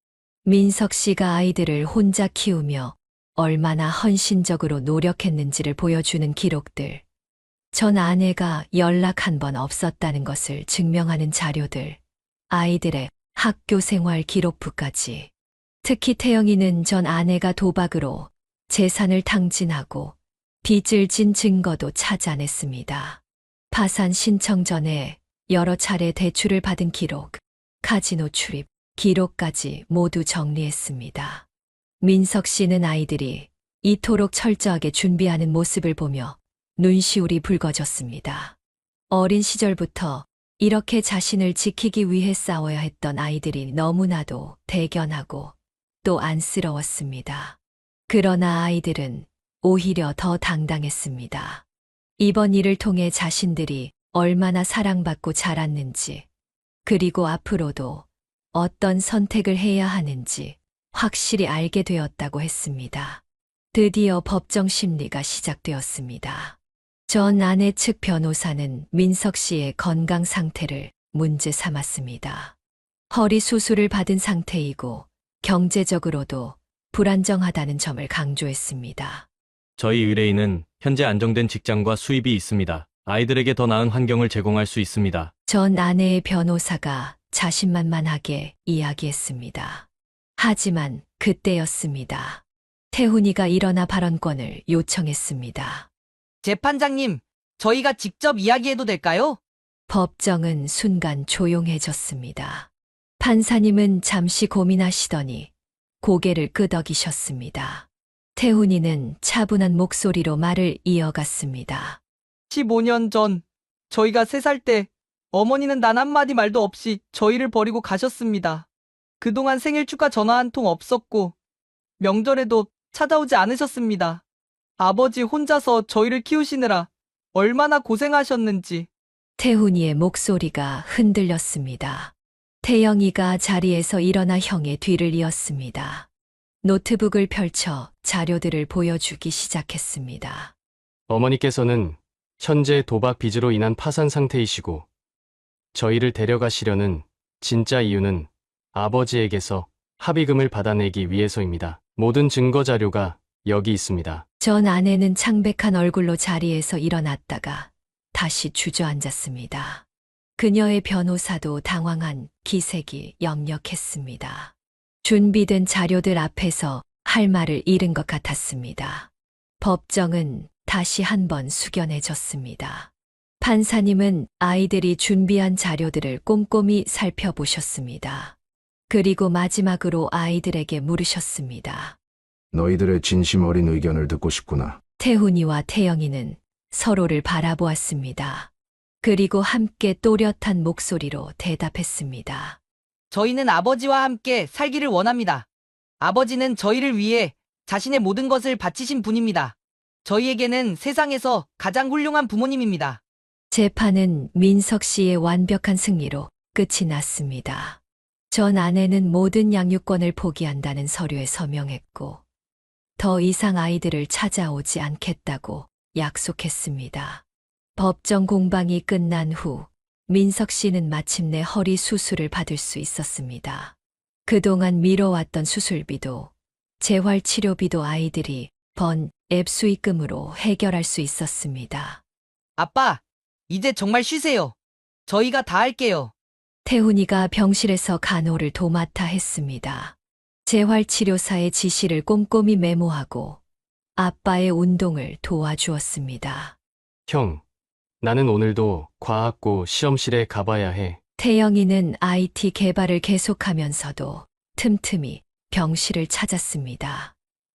민석 씨가 아이들을 혼자 키우며 얼마나 헌신적으로 노력했는지를 보여주는 기록들, 전 아내가 연락 한 번 없었다는 것을 증명하는 자료들, 아이들의 학교 생활 기록부까지. 특히 태영이는 전 아내가 도박으로 재산을 탕진하고 빚을 진 증거도 찾아냈습니다. 파산 신청 전에 여러 차례 대출을 받은 기록, 카지노 출입 기록까지 모두 정리했습니다. 민석 씨는 아이들이 이토록 철저하게 준비하는 모습을 보며 눈시울이 붉어졌습니다. 어린 시절부터 이렇게 자신을 지키기 위해 싸워야 했던 아이들이 너무나도 대견하고 또 안쓰러웠습니다. 그러나 아이들은 오히려 더 당당했습니다. 이번 일을 통해 자신들이 얼마나 사랑받고 자랐는지, 그리고 앞으로도 어떤 선택을 해야 하는지 확실히 알게 되었다고 했습니다. 드디어 법정 심리가 시작되었습니다. 전 아내 측 변호사는 민석 씨의 건강 상태를 문제 삼았습니다. 허리 수술을 받은 상태이고 경제적으로도 불안정하다는 점을 강조했습니다. 저희 의뢰인은 현재 안정된 직장과 수입이 있습니다. 아이들에게 더 나은 환경을 제공할 수 있습니다. 전 아내의 변호사가 자신만만하게 이야기했습니다. 하지만 그때였습니다. 태훈이가 일어나 발언권을 요청했습니다. 재판장님, 저희가 직접 이야기해도 될까요? 법정은 순간 조용해졌습니다. 판사님은 잠시 고민하시더니 고개를 끄덕이셨습니다. 태훈이는 차분한 목소리로 말을 이어갔습니다. 15년 전 저희가 3살 때 어머니는 단 한마디 말도 없이 저희를 버리고 가셨습니다. 그동안 생일 축하 전화 한 통 없었고 명절에도 찾아오지 않으셨습니다. 아버지 혼자서 저희를 키우시느라 얼마나 고생하셨는지. 태훈이의 목소리가 흔들렸습니다. 태영이가 자리에서 일어나 형의 뒤를 이었습니다. 노트북을 펼쳐 자료들을 보여주기 시작했습니다. 어머니께서는 현재 도박 빚으로 인한 파산 상태이시고 저희를 데려가시려는 진짜 이유는 아버지에게서 합의금을 받아내기 위해서입니다. 모든 증거 자료가 여기 있습니다. 전 아내는 창백한 얼굴로 자리에서 일어났다가 다시 주저앉았습니다. 그녀의 변호사도 당황한 기색이 역력했습니다. 준비된 자료들 앞에서 할 말을 잃은 것 같았습니다. 법정은 다시 한번 숙연해졌습니다. 판사님은 아이들이 준비한 자료들을 꼼꼼히 살펴보셨습니다. 그리고 마지막으로 아이들에게 물으셨습니다. 너희들의 진심 어린 의견을 듣고 싶구나. 태훈이와 태영이는 서로를 바라보았습니다. 그리고 함께 또렷한 목소리로 대답했습니다. 저희는 아버지와 함께 살기를 원합니다. 아버지는 저희를 위해 자신의 모든 것을 바치신 분입니다. 저희에게는 세상에서 가장 훌륭한 부모님입니다. 재판은 민석 씨의 완벽한 승리로 끝이 났습니다. 전 아내는 모든 양육권을 포기한다는 서류에 서명했고 더 이상 아이들을 찾아오지 않겠다고 약속했습니다. 법정 공방이 끝난 후 민석 씨는 마침내 허리 수술을 받을 수 있었습니다. 그동안 미뤄왔던 수술비도 재활치료비도 아이들이 번 앱 수익금으로 해결할 수 있었습니다. 아빠, 이제 정말 쉬세요. 저희가 다 할게요. 태훈이가 병실에서 간호를 도맡아 했습니다. 재활치료사의 지시를 꼼꼼히 메모하고 아빠의 운동을 도와주었습니다. 형, 나는 오늘도 과학고 시험실에 가봐야 해. 태영이는 IT 개발을 계속하면서도 틈틈이 병실을 찾았습니다.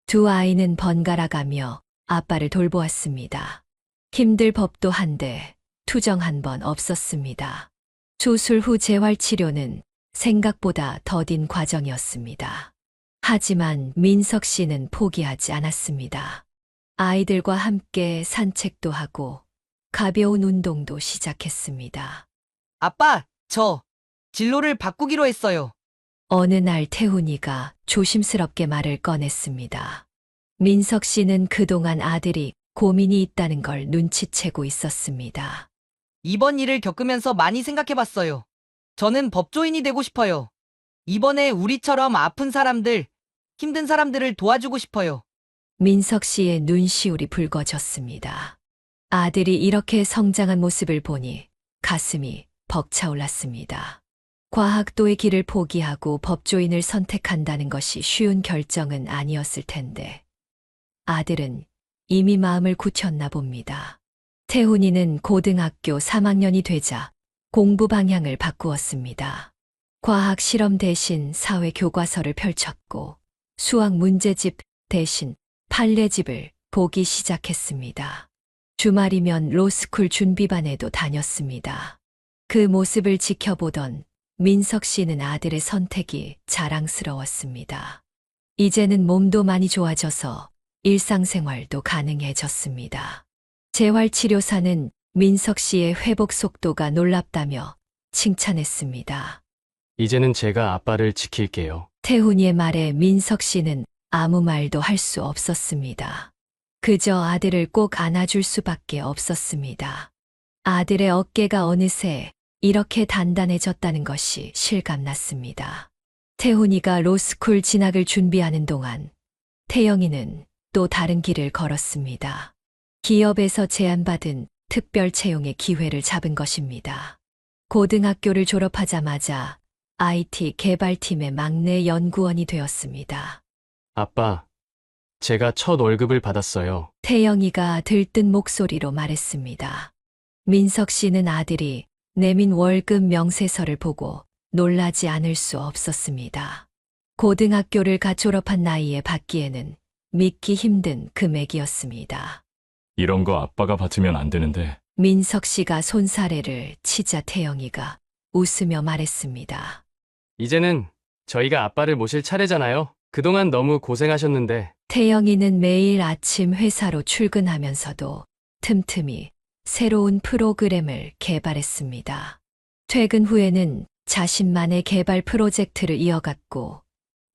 두 아이는 번갈아가며 아빠를 돌보았습니다. 힘들 법도 한데 투정 한 번 없었습니다. 수술 후 재활치료는 생각보다 더딘 과정이었습니다. 하지만 민석 씨는 포기하지 않았습니다. 아이들과 함께 산책도 하고 가벼운 운동도 시작했습니다. 아빠, 저 진로를 바꾸기로 했어요. 어느 날 태훈이가 조심스럽게 말을 꺼냈습니다. 민석 씨는 그동안 아들이 고민이 있다는 걸 눈치채고 있었습니다. 이번 일을 겪으면서 많이 생각해봤어요. 저는 법조인이 되고 싶어요. 이번에 우리처럼 아픈 사람들, 힘든 사람들을 도와주고 싶어요. 민석 씨의 눈시울이 붉어졌습니다. 아들이 이렇게 성장한 모습을 보니 가슴이 벅차올랐습니다. 과학도의 길을 포기하고 법조인을 선택한다는 것이 쉬운 결정은 아니었을 텐데 아들은 이미 마음을 굳혔나 봅니다. 태훈이는 고등학교 3학년이 되자 공부 방향을 바꾸었습니다. 과학 실험 대신 사회 교과서를 펼쳤고 수학 문제집 대신 판례집을 보기 시작했습니다. 주말이면 로스쿨 준비반에도 다녔습니다. 그 모습을 지켜보던 민석 씨는 아들의 선택이 자랑스러웠습니다. 이제는 몸도 많이 좋아져서 일상생활도 가능해졌습니다. 재활치료사는 민석 씨의 회복 속도가 놀랍다며 칭찬했습니다. 이제는 제가 아빠를 지킬게요. 태훈이의 말에 민석 씨는 아무 말도 할 수 없었습니다. 그저 아들을 꼭 안아줄 수밖에 없었습니다. 아들의 어깨가 어느새 이렇게 단단해졌다는 것이 실감났습니다. 태훈이가 로스쿨 진학을 준비하는 동안 태영이는 또 다른 길을 걸었습니다. 기업에서 제안받은 특별 채용의 기회를 잡은 것입니다. 고등학교를 졸업하자마자 IT 개발팀의 막내 연구원이 되었습니다. 아빠, 제가 첫 월급을 받았어요. 태영이가 들뜬 목소리로 말했습니다. 민석 씨는 아들이 내민 월급 명세서를 보고 놀라지 않을 수 없었습니다. 고등학교를 갓 졸업한 나이에 받기에는 믿기 힘든 금액이었습니다. 이런 거 아빠가 받으면 안 되는데. 민석 씨가 손사래를 치자 태영이가 웃으며 말했습니다. 이제는 저희가 아빠를 모실 차례잖아요. 그동안 너무 고생하셨는데. 태영이는 매일 아침 회사로 출근하면서도 틈틈이 새로운 프로그램을 개발했습니다. 퇴근 후에는 자신만의 개발 프로젝트를 이어갔고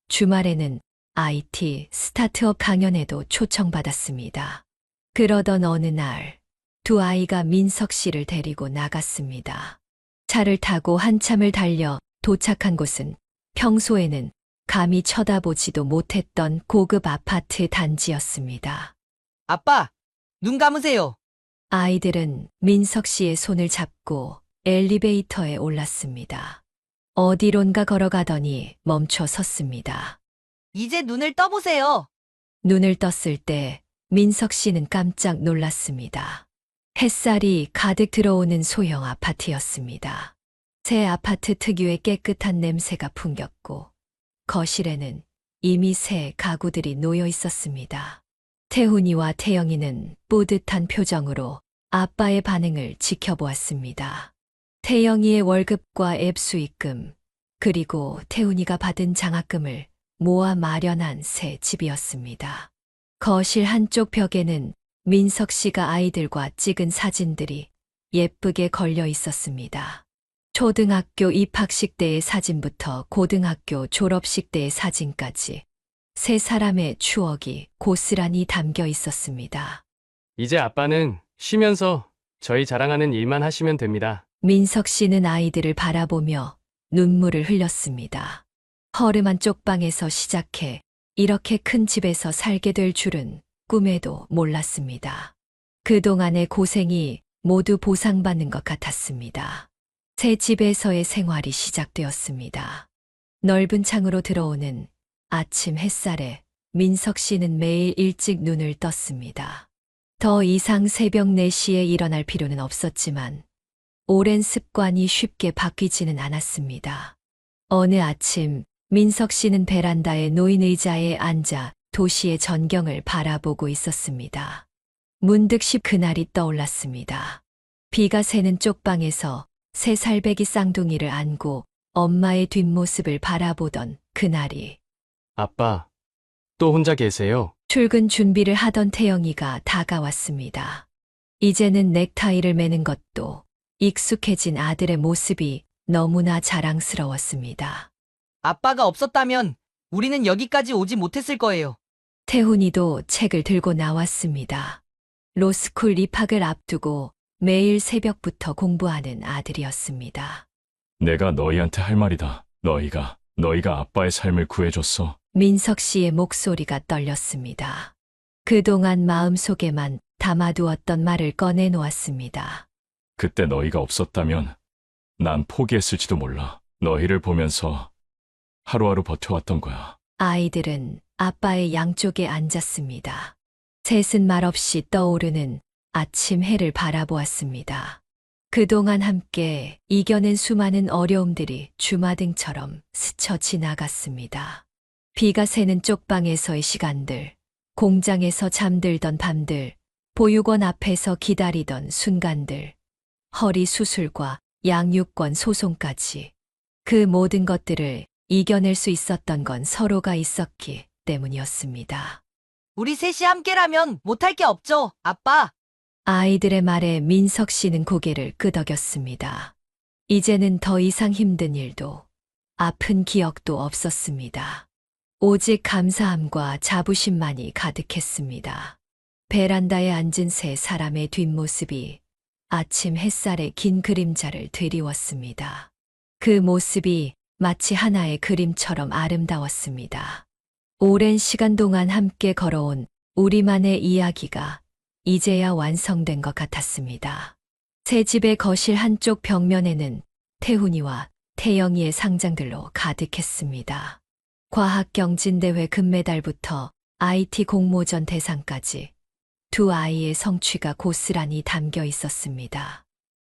주말에는 IT 스타트업 강연에도 초청받았습니다. 그러던 어느 날 두 아이가 민석 씨를 데리고 나갔습니다. 차를 타고 한참을 달려 도착한 곳은 평소에는 감히 쳐다보지도 못했던 고급 아파트 단지였습니다. 아빠, 눈 감으세요. 아이들은 민석 씨의 손을 잡고 엘리베이터에 올랐습니다. 어디론가 걸어가더니 멈춰 섰습니다. 이제 눈을 떠보세요. 눈을 떴을 때 민석 씨는 깜짝 놀랐습니다. 햇살이 가득 들어오는 소형 아파트였습니다. 새 아파트 특유의 깨끗한 냄새가 풍겼고 거실에는 이미 새 가구들이 놓여 있었습니다. 태훈이와 태영이는 뿌듯한 표정으로 아빠의 반응을 지켜보았습니다. 태영이의 월급과 앱 수익금, 그리고 태훈이가 받은 장학금을 모아 마련한 새 집이었습니다. 거실 한쪽 벽에는 민석 씨가 아이들과 찍은 사진들이 예쁘게 걸려 있었습니다. 초등학교 입학식 때의 사진부터 고등학교 졸업식 때의 사진까지 세 사람의 추억이 고스란히 담겨 있었습니다. 이제 아빠는 쉬면서 저희 자랑하는 일만 하시면 됩니다. 민석 씨는 아이들을 바라보며 눈물을 흘렸습니다. 허름한 쪽방에서 시작해 이렇게 큰 집에서 살게 될 줄은 꿈에도 몰랐습니다. 그동안의 고생이 모두 보상받는 것 같았습니다. 새 집에서의 생활이 시작되었습니다. 넓은 창으로 들어오는 아침 햇살에 민석 씨는 매일 일찍 눈을 떴습니다. 더 이상 새벽 4시에 일어날 필요는 없었지만 오랜 습관이 쉽게 바뀌지는 않았습니다. 어느 아침 민석 씨는 베란다의 놓인 의자에 앉아 도시의 전경을 바라보고 있었습니다. 문득 그날이 떠올랐습니다. 비가 새는 쪽방에서 새 살배기 쌍둥이를 안고 엄마의 뒷모습을 바라보던 그날이. 아빠, 또 혼자 계세요? 출근 준비를 하던 태영이가 다가왔습니다. 이제는 넥타이를 매는 것도 익숙해진 아들의 모습이 너무나 자랑스러웠습니다. 아빠가 없었다면 우리는 여기까지 오지 못했을 거예요. 태훈이도 책을 들고 나왔습니다. 로스쿨 입학을 앞두고 매일 새벽부터 공부하는 아들이었습니다. 내가 너희한테 할 말이다. 너희가 아빠의 삶을 구해줬어. 민석 씨의 목소리가 떨렸습니다. 그동안 마음속에만 담아두었던 말을 꺼내놓았습니다. 그때 너희가 없었다면 난 포기했을지도 몰라. 너희를 보면서 하루하루 버텨왔던 거야. 아이들은 아빠의 양쪽에 앉았습니다. 셋은 말없이 떠오르는 아침 해를 바라보았습니다. 그동안 함께 이겨낸 수많은 어려움들이 주마등처럼 스쳐 지나갔습니다. 비가 새는 쪽방에서의 시간들, 공장에서 잠들던 밤들, 보육원 앞에서 기다리던 순간들, 허리 수술과 양육권 소송까지 그 모든 것들을 이겨낼 수 있었던 건 서로가 있었기 때문이었습니다. 우리 셋이 함께라면 못할 게 없죠, 아빠. 아이들의 말에 민석 씨는 고개를 끄덕였습니다. 이제는 더 이상 힘든 일도 아픈 기억도 없었습니다. 오직 감사함과 자부심만이 가득했습니다. 베란다에 앉은 세 사람의 뒷모습이 아침 햇살의 긴 그림자를 드리웠습니다. 그 모습이 마치 하나의 그림처럼 아름다웠습니다. 오랜 시간 동안 함께 걸어온 우리만의 이야기가 이제야 완성된 것 같았습니다. 새 집의 거실 한쪽 벽면에는 태훈이와 태영이의 상장들로 가득했습니다. 과학경진대회 금메달부터 IT 공모전 대상까지 두 아이의 성취가 고스란히 담겨 있었습니다.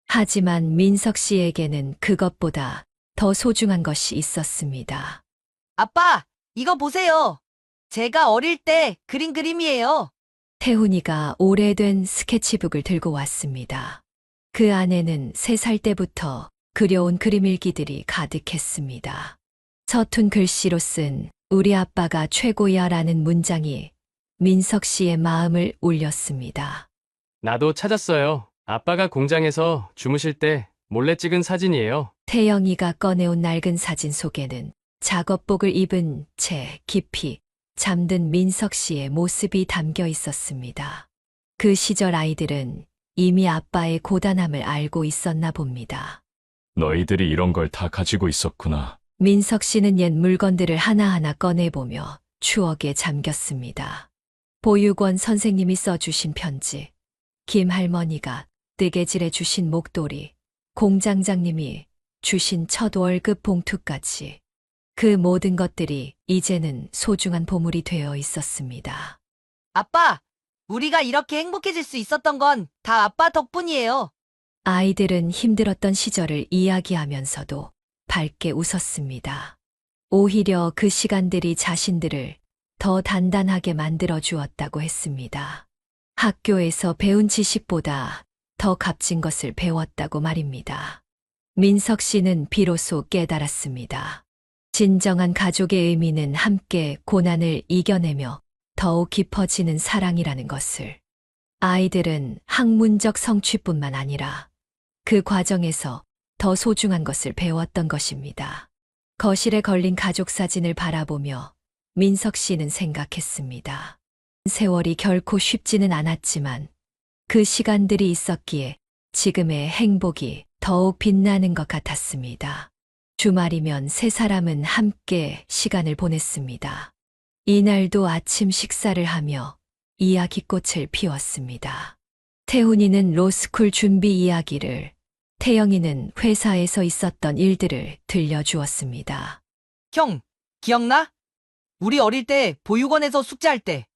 하지만 민석 씨에게는 그것보다 더 소중한 것이 있었습니다. 아빠, 이거 보세요. 제가 어릴 때 그린 그림이에요. 태훈이가 오래된 스케치북을 들고 왔습니다. 그 안에는 3살 때부터 그려온 그림일기들이 가득했습니다. 서툰 글씨로 쓴 우리 아빠가 최고야라는 문장이 민석 씨의 마음을 울렸습니다. 나도 찾았어요. 아빠가 공장에서 주무실 때 몰래 찍은 사진이에요. 태영이가 꺼내온 낡은 사진 속에는 작업복을 입은 채 깊이 잠든 민석 씨의 모습이 담겨 있었습니다. 그 시절 아이들은 이미 아빠의 고단함을 알고 있었나 봅니다. 너희들이 이런 걸 다 가지고 있었구나. 민석 씨는 옛 물건들을 하나하나 꺼내보며 추억에 잠겼습니다. 보육원 선생님이 써주신 편지, 김 할머니가 뜨개질해 주신 목도리, 공장장님이 주신 첫 월급 봉투까지 그 모든 것들이 이제는 소중한 보물이 되어 있었습니다. 아빠, 우리가 이렇게 행복해질 수 있었던 건 다 아빠 덕분이에요. 아이들은 힘들었던 시절을 이야기하면서도 밝게 웃었습니다. 오히려 그 시간들이 자신들을 더 단단하게 만들어 주었다고 했습니다. 학교에서 배운 지식보다 더 값진 것을 배웠다고 말입니다. 민석 씨는 비로소 깨달았습니다. 진정한 가족의 의미는 함께 고난을 이겨내며 더욱 깊어지는 사랑이라는 것을. 아이들은 학문적 성취뿐만 아니라 그 과정에서 더 소중한 것을 배웠던 것입니다. 거실에 걸린 가족 사진을 바라보며 민석 씨는 생각했습니다. 세월이 결코 쉽지는 않았지만 그 시간들이 있었기에 지금의 행복이 더욱 빛나는 것 같았습니다. 주말이면 세 사람은 함께 시간을 보냈습니다. 이날도 아침 식사를 하며 이야기꽃을 피웠습니다. 태훈이는 로스쿨 준비 이야기를, 태영이는 회사에서 있었던 일들을 들려주었습니다. 형, 기억나? 우리 어릴 때 보육원에서 숙제할 때.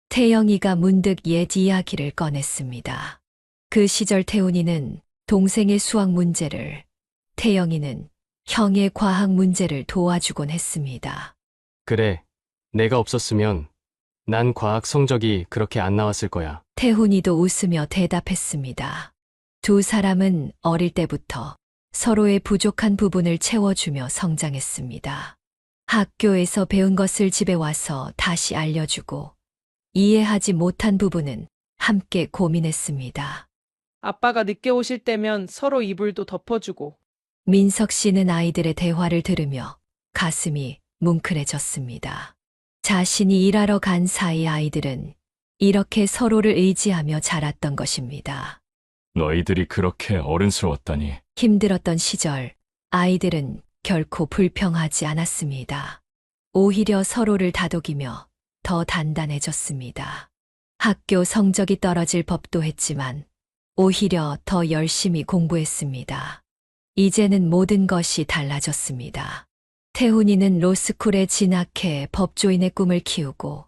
태영이가 문득 옛 이야기를 꺼냈습니다. 그 시절 태훈이는 동생의 수학 문제를, 태영이는 형의 과학 문제를 도와주곤 했습니다. 그래, 내가 없었으면 난 과학 성적이 그렇게 안 나왔을 거야. 태훈이도 웃으며 대답했습니다. 두 사람은 어릴 때부터 서로의 부족한 부분을 채워주며 성장했습니다. 학교에서 배운 것을 집에 와서 다시 알려주고, 이해하지 못한 부분은 함께 고민했습니다. 아빠가 늦게 오실 때면 서로 이불도 덮어주고. 민석 씨는 아이들의 대화를 들으며 가슴이 뭉클해졌습니다. 자신이 일하러 간 사이 아이들은 이렇게 서로를 의지하며 자랐던 것입니다. 너희들이 그렇게 어른스러웠다니. 힘들었던 시절, 아이들은 결코 불평하지 않았습니다. 오히려 서로를 다독이며 더 단단해졌습니다. 학교 성적이 떨어질 법도 했지만, 오히려 더 열심히 공부했습니다. 이제는 모든 것이 달라졌습니다. 태훈이는 로스쿨에 진학해 법조인의 꿈을 키우고,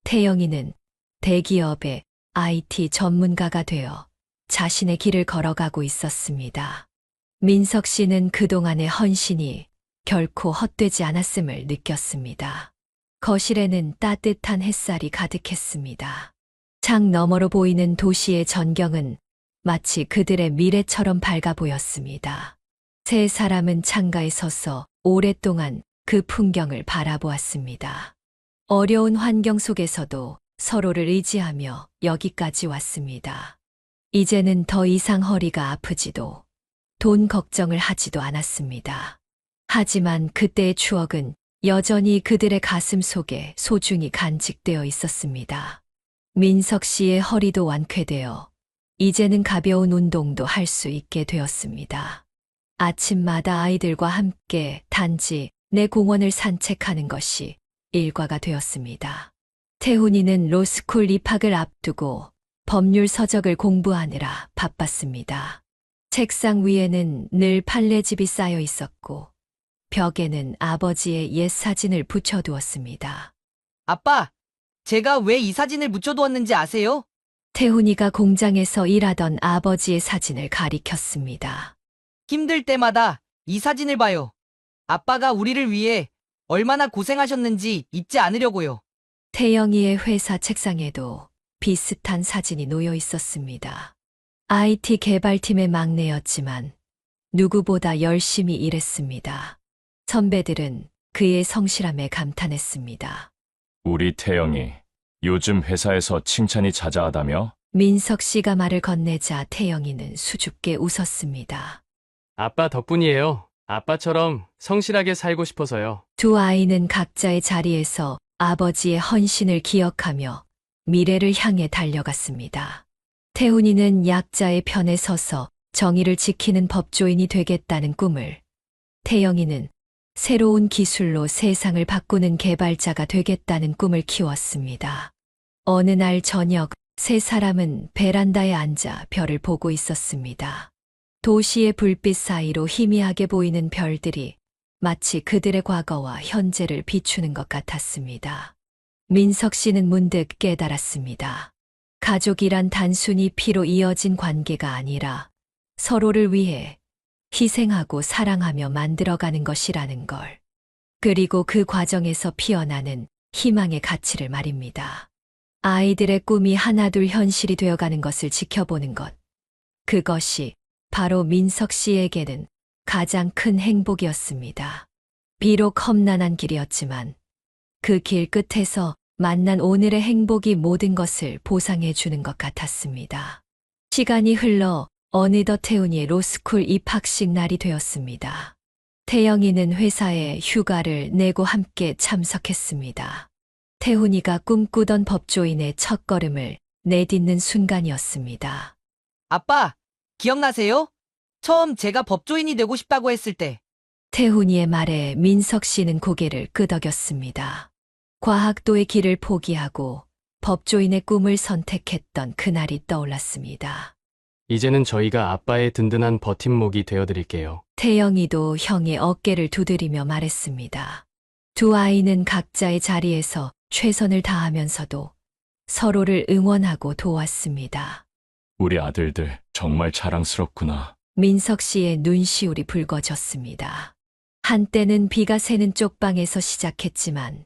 태영이는 대기업의 IT 전문가가 되어 자신의 길을 걸어가고 있었습니다. 민석 씨는 그동안의 헌신이 결코 헛되지 않았음을 느꼈습니다. 거실에는 따뜻한 햇살이 가득했습니다. 창 너머로 보이는 도시의 전경은 마치 그들의 미래처럼 밝아 보였습니다. 세 사람은 창가에 서서 오랫동안 그 풍경을 바라보았습니다. 어려운 환경 속에서도 서로를 의지하며 여기까지 왔습니다. 이제는 더 이상 허리가 아프지도 돈 걱정을 하지도 않았습니다. 하지만 그때의 추억은 여전히 그들의 가슴 속에 소중히 간직되어 있었습니다. 민석 씨의 허리도 완쾌되어 이제는 가벼운 운동도 할 수 있게 되었습니다. 아침마다 아이들과 함께 단지 내 공원을 산책하는 것이 일과가 되었습니다. 태훈이는 로스쿨 입학을 앞두고 법률 서적을 공부하느라 바빴습니다. 책상 위에는 늘 판례집이 쌓여 있었고 벽에는 아버지의 옛 사진을 붙여두었습니다. 아빠, 제가 왜 이 사진을 묻혀두었는지 아세요? 태훈이가 공장에서 일하던 아버지의 사진을 가리켰습니다. 힘들 때마다 이 사진을 봐요. 아빠가 우리를 위해 얼마나 고생하셨는지 잊지 않으려고요. 태영이의 회사 책상에도 비슷한 사진이 놓여 있었습니다. IT 개발팀의 막내였지만 누구보다 열심히 일했습니다. 선배들은 그의 성실함에 감탄했습니다. 우리 태영이 요즘 회사에서 칭찬이 자자하다며? 민석 씨가 말을 건네자 태영이는 수줍게 웃었습니다. 아빠 덕분이에요. 아빠처럼 성실하게 살고 싶어서요. 두 아이는 각자의 자리에서 아버지의 헌신을 기억하며 미래를 향해 달려갔습니다. 태훈이는 약자의 편에 서서 정의를 지키는 법조인이 되겠다는 꿈을, 태영이는 새로운 기술로 세상을 바꾸는 개발자가 되겠다는 꿈을 키웠습니다. 어느 날 저녁, 세 사람은 베란다에 앉아 별을 보고 있었습니다. 도시의 불빛 사이로 희미하게 보이는 별들이 마치 그들의 과거와 현재를 비추는 것 같았습니다. 민석 씨는 문득 깨달았습니다. 가족이란 단순히 피로 이어진 관계가 아니라 서로를 위해 희생하고 사랑하며 만들어가는 것이라는 걸. 그리고 그 과정에서 피어나는 희망의 가치를 말입니다. 아이들의 꿈이 하나둘 현실이 되어가는 것을 지켜보는 것. 그것이 바로 민석 씨에게는 가장 큰 행복이었습니다. 비록 험난한 길이었지만 그 길 끝에서 만난 오늘의 행복이 모든 것을 보상해 주는 것 같았습니다. 시간이 흘러 어느덧 태훈이의 로스쿨 입학식 날이 되었습니다. 태영이는 회사에 휴가를 내고 함께 참석했습니다. 태훈이가 꿈꾸던 법조인의 첫걸음을 내딛는 순간이었습니다. 아빠, 기억나세요? 처음 제가 법조인이 되고 싶다고 했을 때. 태훈이의 말에 민석 씨는 고개를 끄덕였습니다. 과학도의 길을 포기하고 법조인의 꿈을 선택했던 그날이 떠올랐습니다. 이제는 저희가 아빠의 든든한 버팀목이 되어드릴게요. 태영이도 형의 어깨를 두드리며 말했습니다. 두 아이는 각자의 자리에서 최선을 다하면서도 서로를 응원하고 도왔습니다. 우리 아들들 정말 자랑스럽구나. 민석 씨의 눈시울이 붉어졌습니다. 한때는 비가 새는 쪽방에서 시작했지만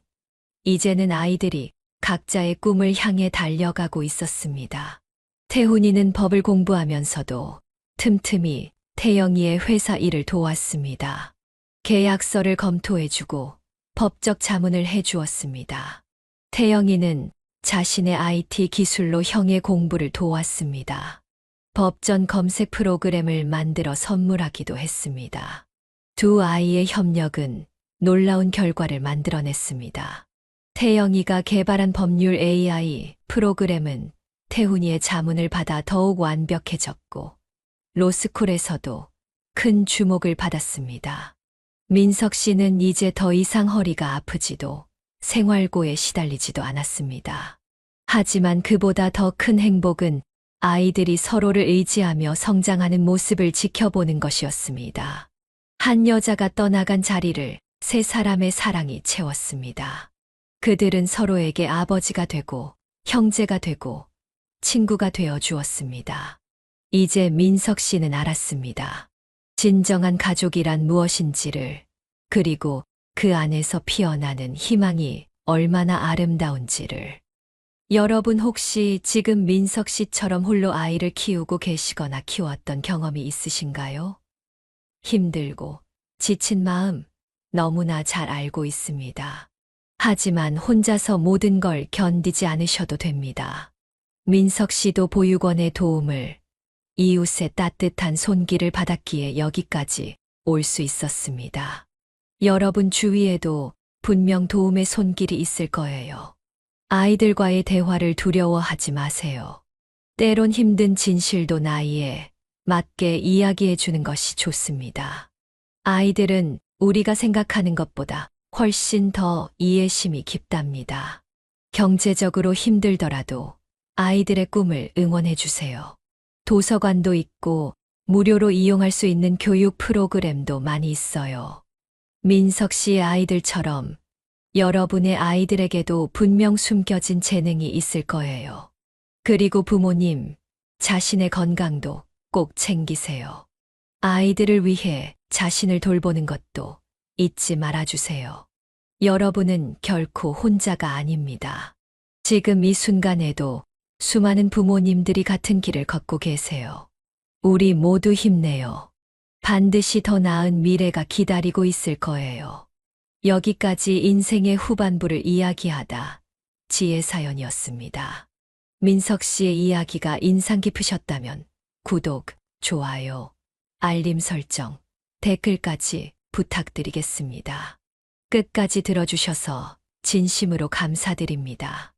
이제는 아이들이 각자의 꿈을 향해 달려가고 있었습니다. 태훈이는 법을 공부하면서도 틈틈이 태영이의 회사 일을 도왔습니다. 계약서를 검토해주고 법적 자문을 해주었습니다. 태영이는 자신의 IT 기술로 형의 공부를 도왔습니다. 법전 검색 프로그램을 만들어 선물하기도 했습니다. 두 아이의 협력은 놀라운 결과를 만들어냈습니다. 태영이가 개발한 법률 AI 프로그램은 태훈이의 자문을 받아 더욱 완벽해졌고 로스쿨에서도 큰 주목을 받았습니다. 민석 씨는 이제 더 이상 허리가 아프지도 생활고에 시달리지도 않았습니다. 하지만 그보다 더 큰 행복은 아이들이 서로를 의지하며 성장하는 모습을 지켜보는 것이었습니다. 한 여자가 떠나간 자리를 세 사람의 사랑이 채웠습니다. 그들은 서로에게 아버지가 되고 형제가 되고 친구가 되어 주었습니다. 이제 민석 씨는 알았습니다. 진정한 가족이란 무엇인지를, 그리고 그 안에서 피어나는 희망이 얼마나 아름다운지를. 여러분 혹시 지금 민석 씨처럼 홀로 아이를 키우고 계시거나 키웠던 경험이 있으신가요? 힘들고 지친 마음 너무나 잘 알고 있습니다. 하지만 혼자서 모든 걸 견디지 않으셔도 됩니다. 민석 씨도 보육원의 도움을, 이웃의 따뜻한 손길을 받았기에 여기까지 올 수 있었습니다. 여러분 주위에도 분명 도움의 손길이 있을 거예요. 아이들과의 대화를 두려워하지 마세요. 때론 힘든 진실도 나이에 맞게 이야기해 주는 것이 좋습니다. 아이들은 우리가 생각하는 것보다 훨씬 더 이해심이 깊답니다. 경제적으로 힘들더라도 아이들의 꿈을 응원해 주세요. 도서관도 있고 무료로 이용할 수 있는 교육 프로그램도 많이 있어요. 민석 씨의 아이들처럼 여러분의 아이들에게도 분명 숨겨진 재능이 있을 거예요. 그리고 부모님, 자신의 건강도 꼭 챙기세요. 아이들을 위해 자신을 돌보는 것도 잊지 말아주세요. 여러분은 결코 혼자가 아닙니다. 지금 이 순간에도 수많은 부모님들이 같은 길을 걷고 계세요. 우리 모두 힘내요. 반드시 더 나은 미래가 기다리고 있을 거예요. 여기까지 인생의 후반부를 이야기하다 지혜사연이었습니다. 민석 씨의 이야기가 인상 깊으셨다면 구독, 좋아요, 알림 설정, 댓글까지 부탁드리겠습니다. 끝까지 들어주셔서 진심으로 감사드립니다.